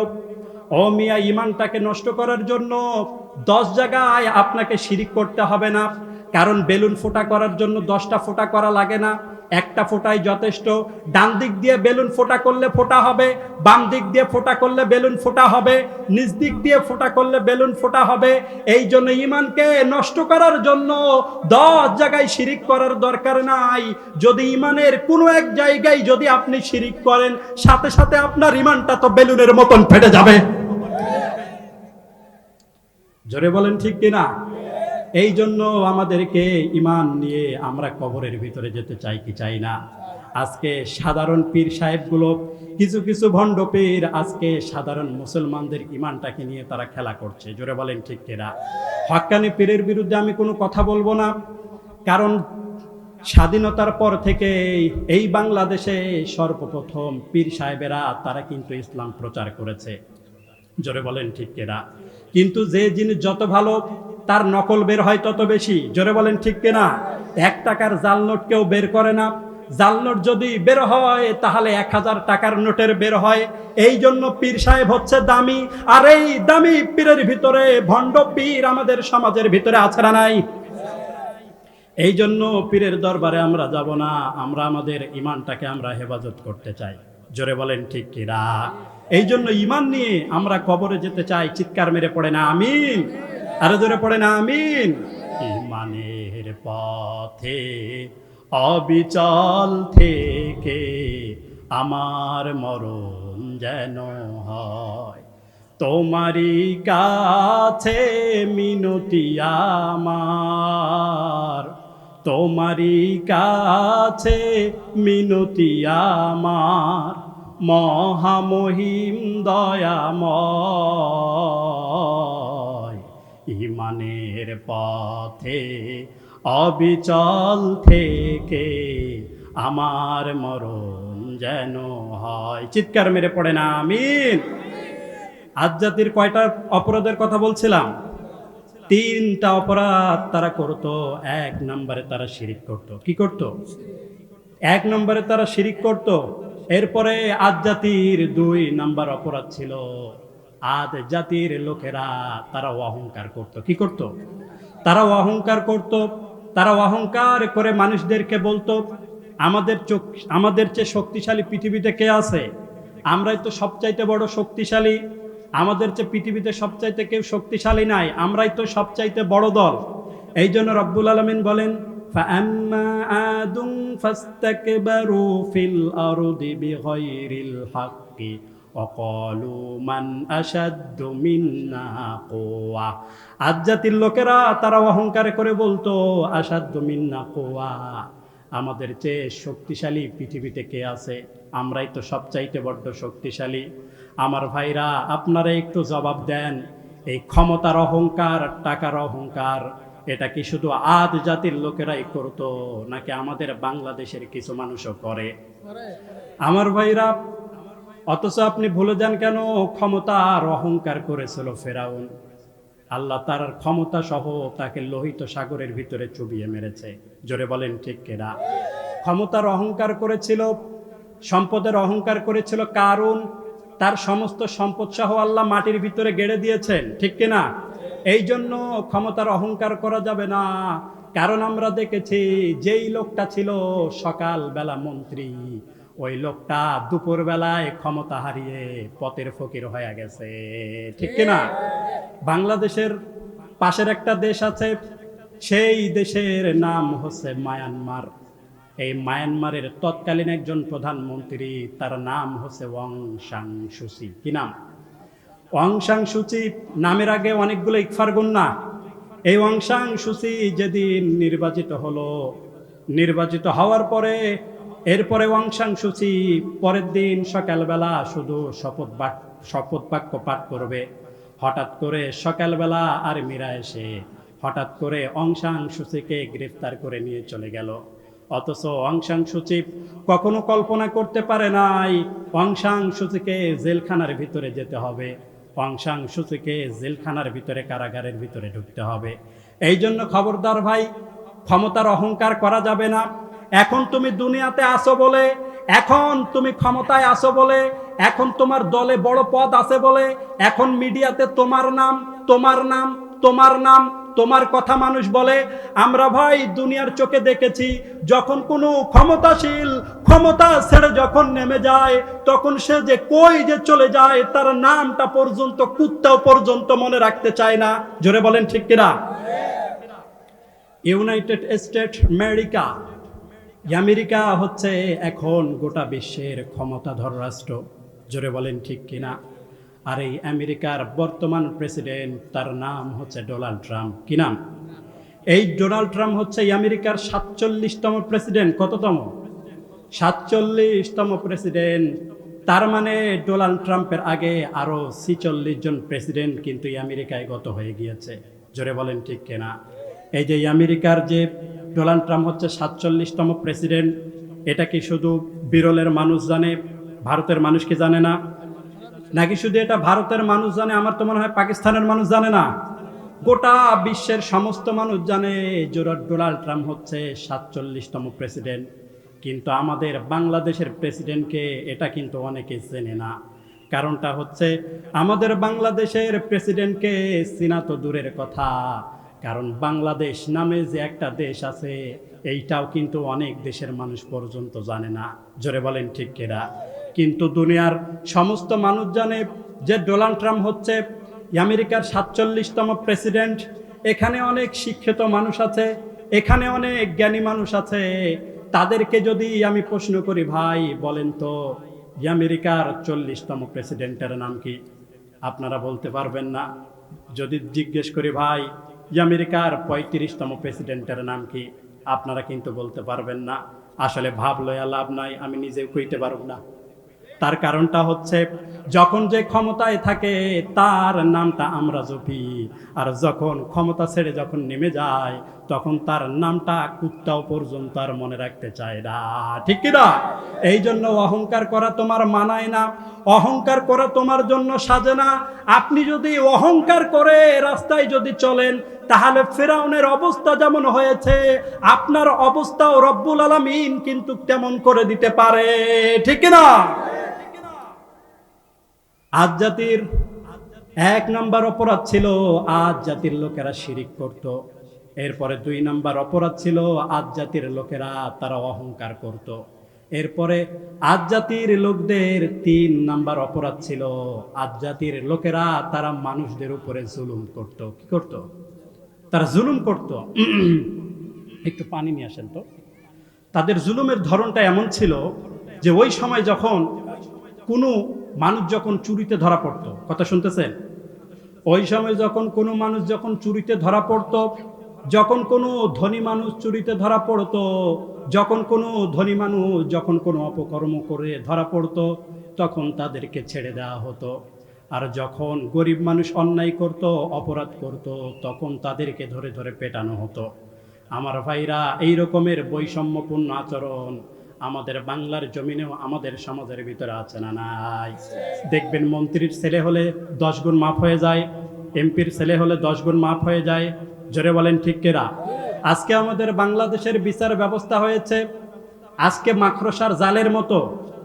ও মিয়া, ইমানটাকে নষ্ট করার জন্য 10 জায়গায় আপনাকে শিরিক করতে হবে না। কারণ বেলুন ফোঁটা করার জন্য 10টা ফোঁটা করা লাগে না, একটা ফোঁটাই যথেষ্ট। ডান দিক দিয়ে বেলুন ফোঁটা করলে ফোঁটা হবে, বাম দিক দিয়ে ফোঁটা করলে বেলুন ফোঁটা হবে, নিচ দিক দিয়ে ফোঁটা করলে বেলুন ফোঁটা হবে। এই জন্য ইমানকে নষ্ট করার জন্য 10 জায়গায় শিরিক করার দরকার নাই। যদি ইমানের কোনো এক জায়গায় যদি আপনি শিরিক করেন, সাথে সাথে আপনার ইমানটা তো বেলুনের মতন ফেটে যাবে। জোরে বলেন ঠিক কিনা? এই জন্য আমাদেরকে ইমান নিয়ে আমরা কবরের ভিতরে যেতে চাই কি চাই না? আজকে সাধারণ পীর সাহেবগুলো, কিছু কিছু ভণ্ড পীর আজকে সাধারণ মুসলমানদের ইমানটাকে নিয়ে তারা খেলা করছে। জোরে বলেন ঠিক কিনা? হক্কানি পীরের বিরুদ্ধে আমি কোনো কথা বলবো না, কারণ স্বাধীনতার পর থেকে এই বাংলাদেশে সর্বপ্রথম পীর সাহেবেরা তারা কিন্তু ইসলাম প্রচার করেছে। জোরে বলেন ঠিক কিনা? কিন্তু যে জিনিস যত ভালো তার নকল বের হয় তত বেশি। জোরে বলেন ঠিক কিনা? 1 টাকার জাল নোট কেউ বের করে না, জাল নোট যদি বের হয় তাহলে 1000 টাকার নোটের বের হয়। এই জন্য পীর সাহেব হচ্ছে দামি, আর এই দামি পীরের ভিতরে ভণ্ড পীর আমাদের সমাজের ভিতরে আছে না নাই? এই জন্য পীরের দরবারে আমরা যাব না, আমরা আমাদের ইমানটাকে আমরা হেফাজত করতে চাই। জোরে বলেন ঠিক কিনা? এই জন্য ইমান নিয়ে আমরা কবরে যেতে চাই। চিৎকার মেরে পড়ে না আমিন? আরো জোরে পড়ে না আমিন? ইমানের পথে অবিচল থেকে আমার মরণ যেন হয়, তোমারই কাছে মিনতি আমার, তোমারই কাছে মিনতি আমার, মহামহিম দয়াময়। ইমানের পথে অবিচল থেকে আমার মরণ যেন হয়। চিৎকার মেরে পড়ে না আমিন? আজ জাতির কয়টা অপরাধের কথা বলছিলাম? 3টা অপরাধ তারা করতো। 1 নম্বরে তারা শিরিক করত। কি করত? 1 নম্বরে তারা শিরিক করত। এরপরে আজ জাতির 2 নাম্বার অপরাধ ছিল, আদ জাতির লোকেরা তারা অহংকার করত। কি করত? তারা অহংকার করত। তারা অহংকার করে মানুষদেরকে বলতো আমাদের চেয়ে শক্তিশালী পৃথিবীতে কে আছে? আমরাই তো সবচাইতে বড় শক্তিশালী, আমাদের চেয়ে পৃথিবীতে সবচাইতে কেউ শক্তিশালী নাই, আমরাই তো সবচাইতে বড় দল। এই জন্য রব্বুল আলামিন বলেন فَأَمَّا عَادٌ فَاسْتَكْبَرُوا فِي الْأَرْضِ بِغَيْرِ الْحَقِّ وَقَالُوا مَنْ أَشَدُّ مِنَّا قُوَّةً। আজ জাতির লোকেরা তারা অহংকার করে বলতো আশাদ্দু মিন্না কুওয়া, আমাদের চেয়ে শক্তিশালী পৃথিবীতে কে আছে? আমরাই তো সবচাইতে বড্ড শক্তিশালী। আমার ভাইরা, আপনারা একটু জবাব দেন, এই ক্ষমতার অহংকার, টাকার অহংকার, এটা কি শুধু আদ জাতির লোকেরাই করতো নাকি আমাদের বাংলাদেশের কিছু মানুষও করে? আমার ভাইরা, অথচ আপনি ভুলে যান কেন ক্ষমতার অহংকার করেছিল ফেরাউন। আল্লাহ তার ক্ষমতা সহ তাকে লোহিত সাগরের ভিতরে চুবিয়ে মেরেছে। জোরে বলেন ঠিক কিনা? ক্ষমতার অহংকার করেছিল, সম্পদের অহংকার করেছিল কারুন। তার সমস্ত সম্পদ সহ আল্লাহ মাটির ভিতরে গেড়ে দিয়েছেন, ঠিক কিনা? এই জন্য ক্ষমতার অহংকার করা যাবে না। কারণ আমরা দেখেছি যেই লোকটা ছিল সকালবেলা মন্ত্রী, ওই লোকটা দুপুর বেলায় ক্ষমতা হারিয়ে পথের ফকির হয়ে গেছে, ঠিক কিনা? বাংলাদেশের পাশের একটা দেশ আছে, সেই দেশের নাম হচ্ছে মায়ানমার। এই মায়ানমারের তৎকালীন একজন প্রধানমন্ত্রী, তার নাম হচ্ছে অং সান সুচি। কি নাম? অং সান সুচি নামের আগে অনেকগুলো ইকফার গুন্না। এই অং সান সুচি যেদিন নির্বাচিত হওয়ার পরে এরপরে অং সান সুচি পরের দিন সকালবেলা শুধু শপথ বাক্য পাঠ করবে। হঠাৎ করে সকালবেলা আর্মিরা এসে হঠাৎ করে অং সান সুচিকে গ্রেফতার করে নিয়ে চলে গেল। অথচ অং সান সুচি কখনো কল্পনা করতে পারে নাই অং সান সুচিকে জেলখানার ভিতরে যেতে হবে, অং সান সুচিকে জেলখানার ভিতরে, কারাগারের ভিতরে ঢুকতে হবে। এই জন্য খবরদার ভাই, ক্ষমতার অহংকার করা যাবে না। এখন তুমি দুনিয়াতে আসো বলে, এখন তুমি ক্ষমতায় আসো বলে, এখন তোমার দলে বড় পদ আছে বলে, এখন মিডিয়াতে তোমার নাম তোমার কথা মানুষ বলে। আমরা ভাই দুনিয়ার চোখে দেখেছি, যখন কোনো ক্ষমতাশীল ক্ষমতা ছেড়ে যখন নেমে যায়, তখন সে যে কই যে চলে যায় তার নামটা পর্যন্ত কুত্তাও পর্যন্ত মনে রাখতে চায় না। জোরে বলেন ঠিক কিনা? ইউনাইটেড স্টেট আমেরিকা হচ্ছে এখন গোটা বিশ্বের ক্ষমতাধর রাষ্ট্র। জোরে বলেন ঠিক কিনা? আর এই আমেরিকার বর্তমান প্রেসিডেন্ট, তার নাম হচ্ছে ডোনাল্ড ট্রাম্প। কি নাম? এই ডোনাল্ড ট্রাম্প হচ্ছে আমেরিকার 47তম প্রেসিডেন্ট। কততম? 47তম প্রেসিডেন্ট। তার মানে ডোনাল্ড ট্রাম্পের আগে আরো 46 জন প্রেসিডেন্ট কিন্তু আমেরিকায় গত হয়ে গিয়েছে। জোরে বলেন ঠিক কিনা? এই যে আমেরিকার যে ডোনাল্ড ট্রাম্প হচ্ছে 47তম প্রেসিডেন্ট, এটা কি শুধু বিরলের মানুষ জানে, ভারতের মানুষ কি জানে না? নাকি শুধু এটা ভারতের মানুষ জানে? আমার তো মনে হয় পাকিস্তানের মানুষ জানে না, গোটা বিশ্বের সমস্ত মানুষ জানে ডোনাল্ড ট্রাম্প হচ্ছে 47তম প্রেসিডেন্ট। কিন্তু আমাদের বাংলাদেশের প্রেসিডেন্টকে এটা কিন্তু অনেকে চেনে না। কারণটা হচ্ছে আমাদের বাংলাদেশের প্রেসিডেন্টকে চেনা তো দূরের কথা, কারণ বাংলাদেশ নামে যে একটা দেশ আছে এইটাও কিন্তু অনেক দেশের মানুষ পর্যন্ত জানে না। জোরে বলেন ঠিক কিনা? কিন্তু দুনিয়ার সমস্ত মানুষ জানে যে ডোনাল্ড ট্রাম্প হচ্ছে আমেরিকার 47তম প্রেসিডেন্ট। এখানে অনেক শিক্ষিত মানুষ আছে, এখানে অনেক জ্ঞানী মানুষ আছে। তাদেরকে যদি আমি প্রশ্ন করি, ভাই বলেন তো আমেরিকার 40তম প্রেসিডেন্টের নাম কি? আপনারা বলতে পারবেন না। যদি জিজ্ঞেস করি, ভাই আমেরিকার 35তম প্রেসিডেন্টের নাম কি? আপনারা কিন্তু বলতে পারবেন না। আসলে ভাব লয়া লাভ নাই, আমি নিজেও কইতে পারব না। তার কারণটা হচ্ছে যখন যে ক্ষমতায় থাকে তার নামটা আমরা জপি, আর যখন ক্ষমতা ছেড়ে যখন নেমে যায় তখন তার নামটা কুত্তাও পর্যন্ত আর মনে রাখতে চায় না, ঠিক কিনা? এই জন্য অহংকার করা তোমার মানায় না, অহংকার করা তোমার জন্য সাজে না। আপনি যদি অহংকার করে রাস্তায় যদি চলেন, তাহলে ফিরআউনের অবস্থা যেমন হয়েছে আপনার অবস্থাও রব্বুল আলামিন কিন্তু তেমন করে দিতে পারে, ঠিক কিনা? আজ জাতির 1 নাম্বার অপরাধ ছিল আজ জাতির লোকেরা শিরিক করত। এরপরে 2 নাম্বার অপরাধ ছিল আজ জাতির লোকেরা তারা অহংকার করত। এরপরে আজ জাতির লোকদের 3 নাম্বার অপরাধ ছিল আজ জাতির লোকেরা তারা মানুষদের উপরে জুলুম করত। কি করত? তারা জুলুম করত। একটু পানি নিয়ে আসেন তো। তাদের জুলুমের ধরনটা এমন ছিল যে ওই সময় যখন কোনো মানুষ যখন চুরিতে ধরা পড়তো, কথা শুনতেছেন? ওই সময় যখন কোনো মানুষ যখন চুরিতে ধরা পড়তো, যখন কোনো ধনী মানুষ চুরিতে ধরা পড়তো, যখন কোনো ধনী মানুষ যখন কোনো অপকর্ম করে ধরা পড়তো, তখন তাদেরকে ছেড়ে দেওয়া হতো। আর যখন গরিব মানুষ অন্যায় করত, অপরাধ করত, তখন তাদেরকে ধরে ধরে পেটানো হতো। আমার ভাইরা, এই রকমের বৈষম্যপূর্ণ আচরণ আমাদের বাংলার জমিনেও আমাদের সমাজের ভিতরে আছে না নাই? দেখবেন মন্ত্রীর ছেলে হলে 10 গুণ মাফ হয়ে যায়, এমপির ছেলে হলে 10 গুণ মাফ হয়ে যায়। জোরে বলেন ঠিক কিনা? আজকে আমাদের বাংলাদেশের বিচার ব্যবস্থা হয়েছে আজকে মাকড়সার জালের মতো।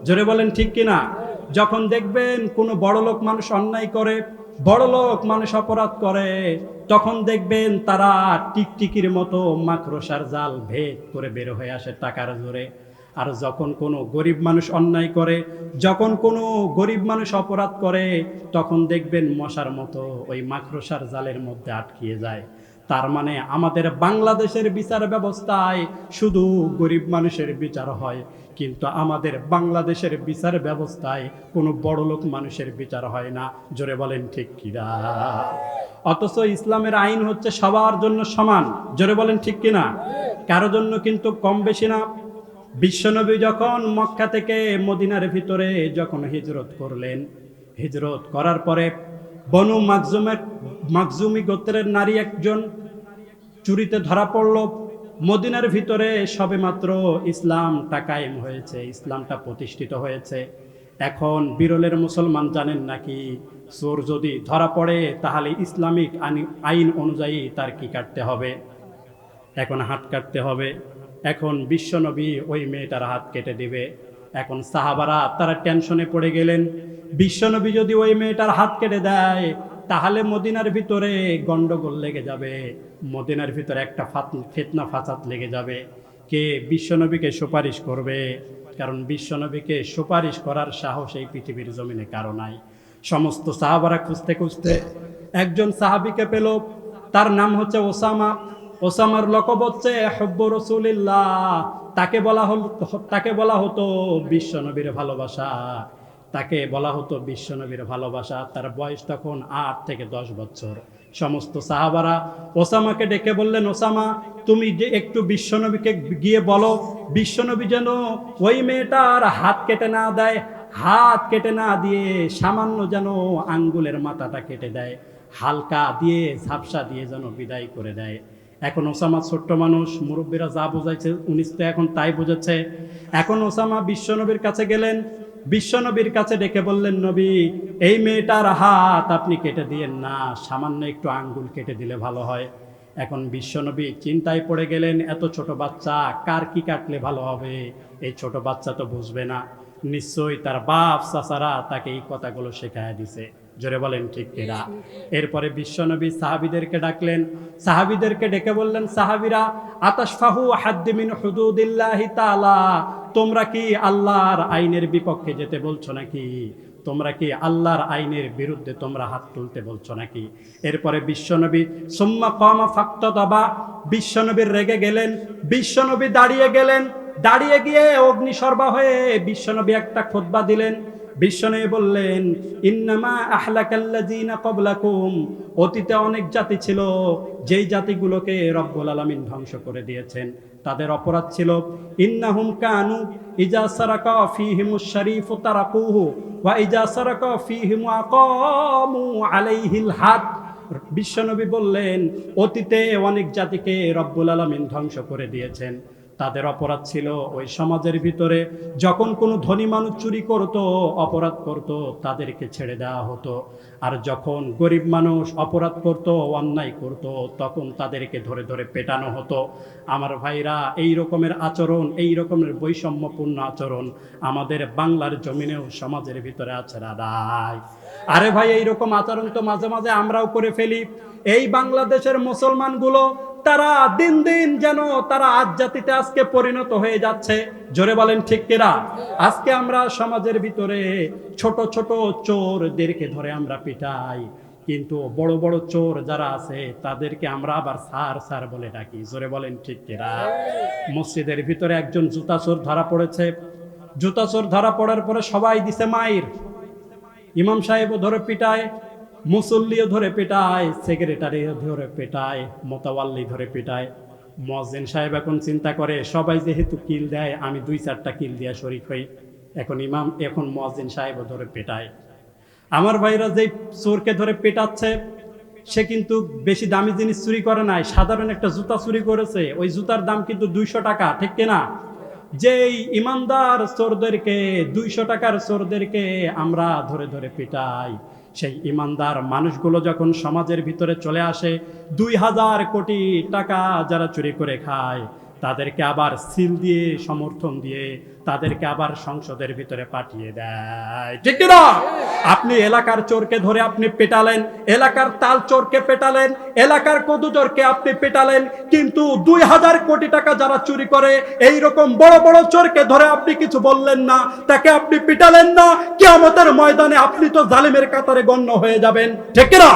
জোরে বলেন ঠিক কিনা? যখন দেখবেন কোনো বড়লোক মানুষ অন্যায় করে, বড়লোক মানুষ অপরাধ করে, তখন দেখবেন তারা টিকটিকির মতো মাকড়সার জাল ভেদ করে বের হয়ে আসে টাকার জোরে। আর যখন কোনো গরিব মানুষ অন্যায় করে, যখন কোনো গরিব মানুষ অপরাধ করে, তখন দেখবেন মশার মতো ওই মাকড়সার জালের মধ্যে আটকিয়ে যায়। তার মানে আমাদের বাংলাদেশের বিচার ব্যবস্থায় শুধু গরিব মানুষের বিচার হয়, কিন্তু আমাদের বাংলাদেশের বিচার ব্যবস্থায় কোনো বড়লোক মানুষের বিচার হয় না। জোরে বলেন ঠিক কিনা? অথচ ইসলামের আইন হচ্ছে সবার জন্য সমান। জোরে বলেন ঠিক কিনা? কারো জন্য কিন্তু কম বেশি না। বিশ্বনবী যখন মক্কা থেকে মদিনার ভিতরে যখন হিজরত করলেন, হিজরত করার পরে বনু মাকজুমি গোত্রের নারী একজন চুরিতে ধরা পড়ল। মদিনার ভিতরে সবেমাত্র ইসলামটা কায়েম হয়েছে, ইসলামটা প্রতিষ্ঠিত হয়েছে। এখন বিরলের মুসলমান জানেন নাকি চোর যদি ধরা পড়ে তাহলে ইসলামিক আইন অনুযায়ী তার কি কাটতে হবে? এখন হাত কাটতে হবে। এখন বিশ্বনবী ওই মেয়েটার হাত কেটে দিবে। এখন সাহাবারা তারা টেনশনে পড়ে গেলেন, বিশ্বনবী যদি ওই মেয়েটার হাত কেটে দেয় তাহলে মদিনার ভিতরে গন্ডগোল লেগে যাবে, মদিনার ভিতরে একটা ফিতনা ফাসাদ লেগে যাবে। কে বিশ্বনবীকে সুপারিশ করবে? কারণ বিশ্বনবীকে সুপারিশ করার সাহস এই পৃথিবীর জমিনে কারো নাই। সমস্ত সাহাবারা খুঁজতে খুঁজতে একজন সাহাবীকে পেল, তার নাম হচ্ছে ওসামা। ওসামার লকব হচ্ছে হুব্বু রাসূলিল্লাহ। তাকে বলা হতো বিশ্বনবীর ভালোবাসা, তাকে বলা হতো বিশ্বনবীর ভালোবাসা। তার বয়স তখন 8 থেকে 10 বছর। সমস্ত সাহাবারা ওসামাকে ডেকে বললেন, ওসামা তুমি যে একটু বিশ্বনবীকে গিয়ে বলো বিশ্বনবী যেন ওই মেয়েটার হাত কেটে না দেয়, হাত কেটে না দিয়ে সামান্য যেন আঙ্গুলের মাথাটা কেটে দেয়, হালকা দিয়ে ঝাপসা দিয়ে যেন বিদায় করে দেয়। এখন ওসামা ছোট্ট মানুষ, মুরব্বীরা যা বোঝাইছে উনি তো এখন তাই বুঝেছে। এখন ওসামা বিশ্বনবীর কাছে গেলেন, বিশ্বনবীর কাছে ডেকে বললেন, নবী এই মেয়েটার হাত আপনি কেটে দিয়েন না, সামান্য একটু আঙ্গুল কেটে দিলে ভালো হয়। এখন বিশ্বনবী চিন্তায় পড়ে গেলেন, এত ছোট বাচ্চা কার কি কাটলে ভালো হবে, এই ছোট বাচ্চা তো বুঝবে না, নিশ্চয়ই তার বাপ চাচারা তাকে এই কথাগুলো শেখায় দিছে। জোরে বলেন ঠিক কিনা? এরপরে বিশ্বনবী সাহাবীদেরকে ডাকলেন, সাহাবীদেরকে ডেকে বললেন, সাহাবীরা আতাশফাহু হাদ্দি মিন হুদুদিল্লাহি তাআলা, তোমরা কি আল্লাহর আইনের বিপক্ষে যেতে বলছো নাকি? তোমরা কি আল্লাহর আইনের বিরুদ্ধে তোমরা হাত তুলতে বলছো নাকি? এরপরে বিশ্বনবী সুম্মা কামা ফাক্তাদাবা, বিশ্বনবী রেগে গেলেন, বিশ্বনবী দাঁড়িয়ে গেলেন, দাঁড়িয়ে গিয়ে অগ্নিশর্বা হয়ে বিশ্বনবী একটা খুতবা দিলেন। বিশ্বনবী বললেন, ইন্নামা আহলাকাল্লাযিনা ক্বাবলাকুম, অতীতে অনেক জাতি ছিল যেই জাতিগুলোকে রব্বুল আলামিন ধ্বংস করে দিয়েছেন। তাদের অপরাধ ছিল ইন্নাহুম কানু ইজা সারাকা ফীহিমুশ শরীফু তারাকুহু ওয়া ইজা সারাকা ফীহিম আকামু আলাইহিল হাদ। বিশ্বনবী বললেন, অতীতে অনেক জাতিকে রব্বুল আলামিন ধ্বংস করে দিয়েছেন। তাদের অপরাধ ছিল ওই সমাজের ভিতরে যখন কোনো ধনী মানুষ চুরি করত, অপরাধ করত, তাদেরকে ছেড়ে দেওয়া হতো। আর যখন গরিব মানুষ অপরাধ করত, অন্যায় করত, তখন তাদেরকে ধরে ধরে পেটানো হতো। আমার ভাইরা, এই রকমের আচরণ, এই রকমের বৈষম্যপূর্ণ আচরণ আমাদের বাংলার জমিনেও সমাজের ভিতরে আছে রাদাই। আরে ভাই, এই রকম আচরণ তো মাঝে মাঝে আমরাও করে ফেলি। এই বাংলাদেশের মুসলমানগুলো তারা দিন দিন যেন তারা আজ জাতিতে আজকে পরিণত হয়ে যাচ্ছে। জোরে বলেন ঠিক কিনা? আজকে আমরা সমাজের ভিতরে ছোট ছোট চোরদেরকে ধরে আমরা পিটাই, কিন্তু বড় বড় চোর যারা আছে তাদেরকে আমরা আবার স্যার স্যার বলে ডাকি। জোরে বলেন ঠিক কিনা? মসজিদের ভিতরে একজন জুতা চোর ধরা পড়েছে। জুতা চোর ধরা পড়ার পরে সবাই দিছে মাইর, ইমাম সাহেবও ধরে পিটায়, মুসল্লিও ধরে পেটায়, সেক্রেটারিও ধরে পেটায়, মোতাওয়াল্লি ধরে পেটায়। মুয়াজ্জিন সাহেব এখন চিন্তা করে, সবাই যেহেতু কিল দেয় আমি 2-4টা কিল দিয়া শরীক হই। এখন মুয়াজ্জিন সাহেবও ধরে পেটায়। আমার ভাইরা, যেই চোরকে ধরে পেটাচ্ছে সে কিন্তু বেশি দামি জিনিস চুরি করে নাই, সাধারণ একটা জুতা চুরি করেছে। ওই জুতার দাম কিন্তু 200 টাকা, ঠিক কিনা? যেই ইমানদার চোরদেরকে, 200 টাকার চোরদেরকে আমরা ধরে ধরে পিটাই, সেই ইমানদার মানুষগুলো যখন সমাজের ভিতরে চলে আসে, 2000 কোটি টাকা যারা চুরি করে খায়, তাদেরকে আবার সিল দিয়ে সমর্থন দিয়ে তাদেরকে আবার সংসদের ভিতরে পাঠিয়ে দেয়, ঠিক না? আপনি এলাকার চোরকে ধরে আপনি পেটালেন, এলাকার তাল চোরকে পেটালেন, এলাকার কদু চোরকে আপনি পেটালেন, কিন্তু 2000 কোটি টাকা যারা চুরি করে এই রকম বড় বড় চোরকে ধরে আপনি কিছু বললেন না, তাকে আপনি পিটালেন না। কিয়ামতের ময়দানে আপনি তো জালিমের কাতারে গণ্য হয়ে যাবেন, ঠিক না?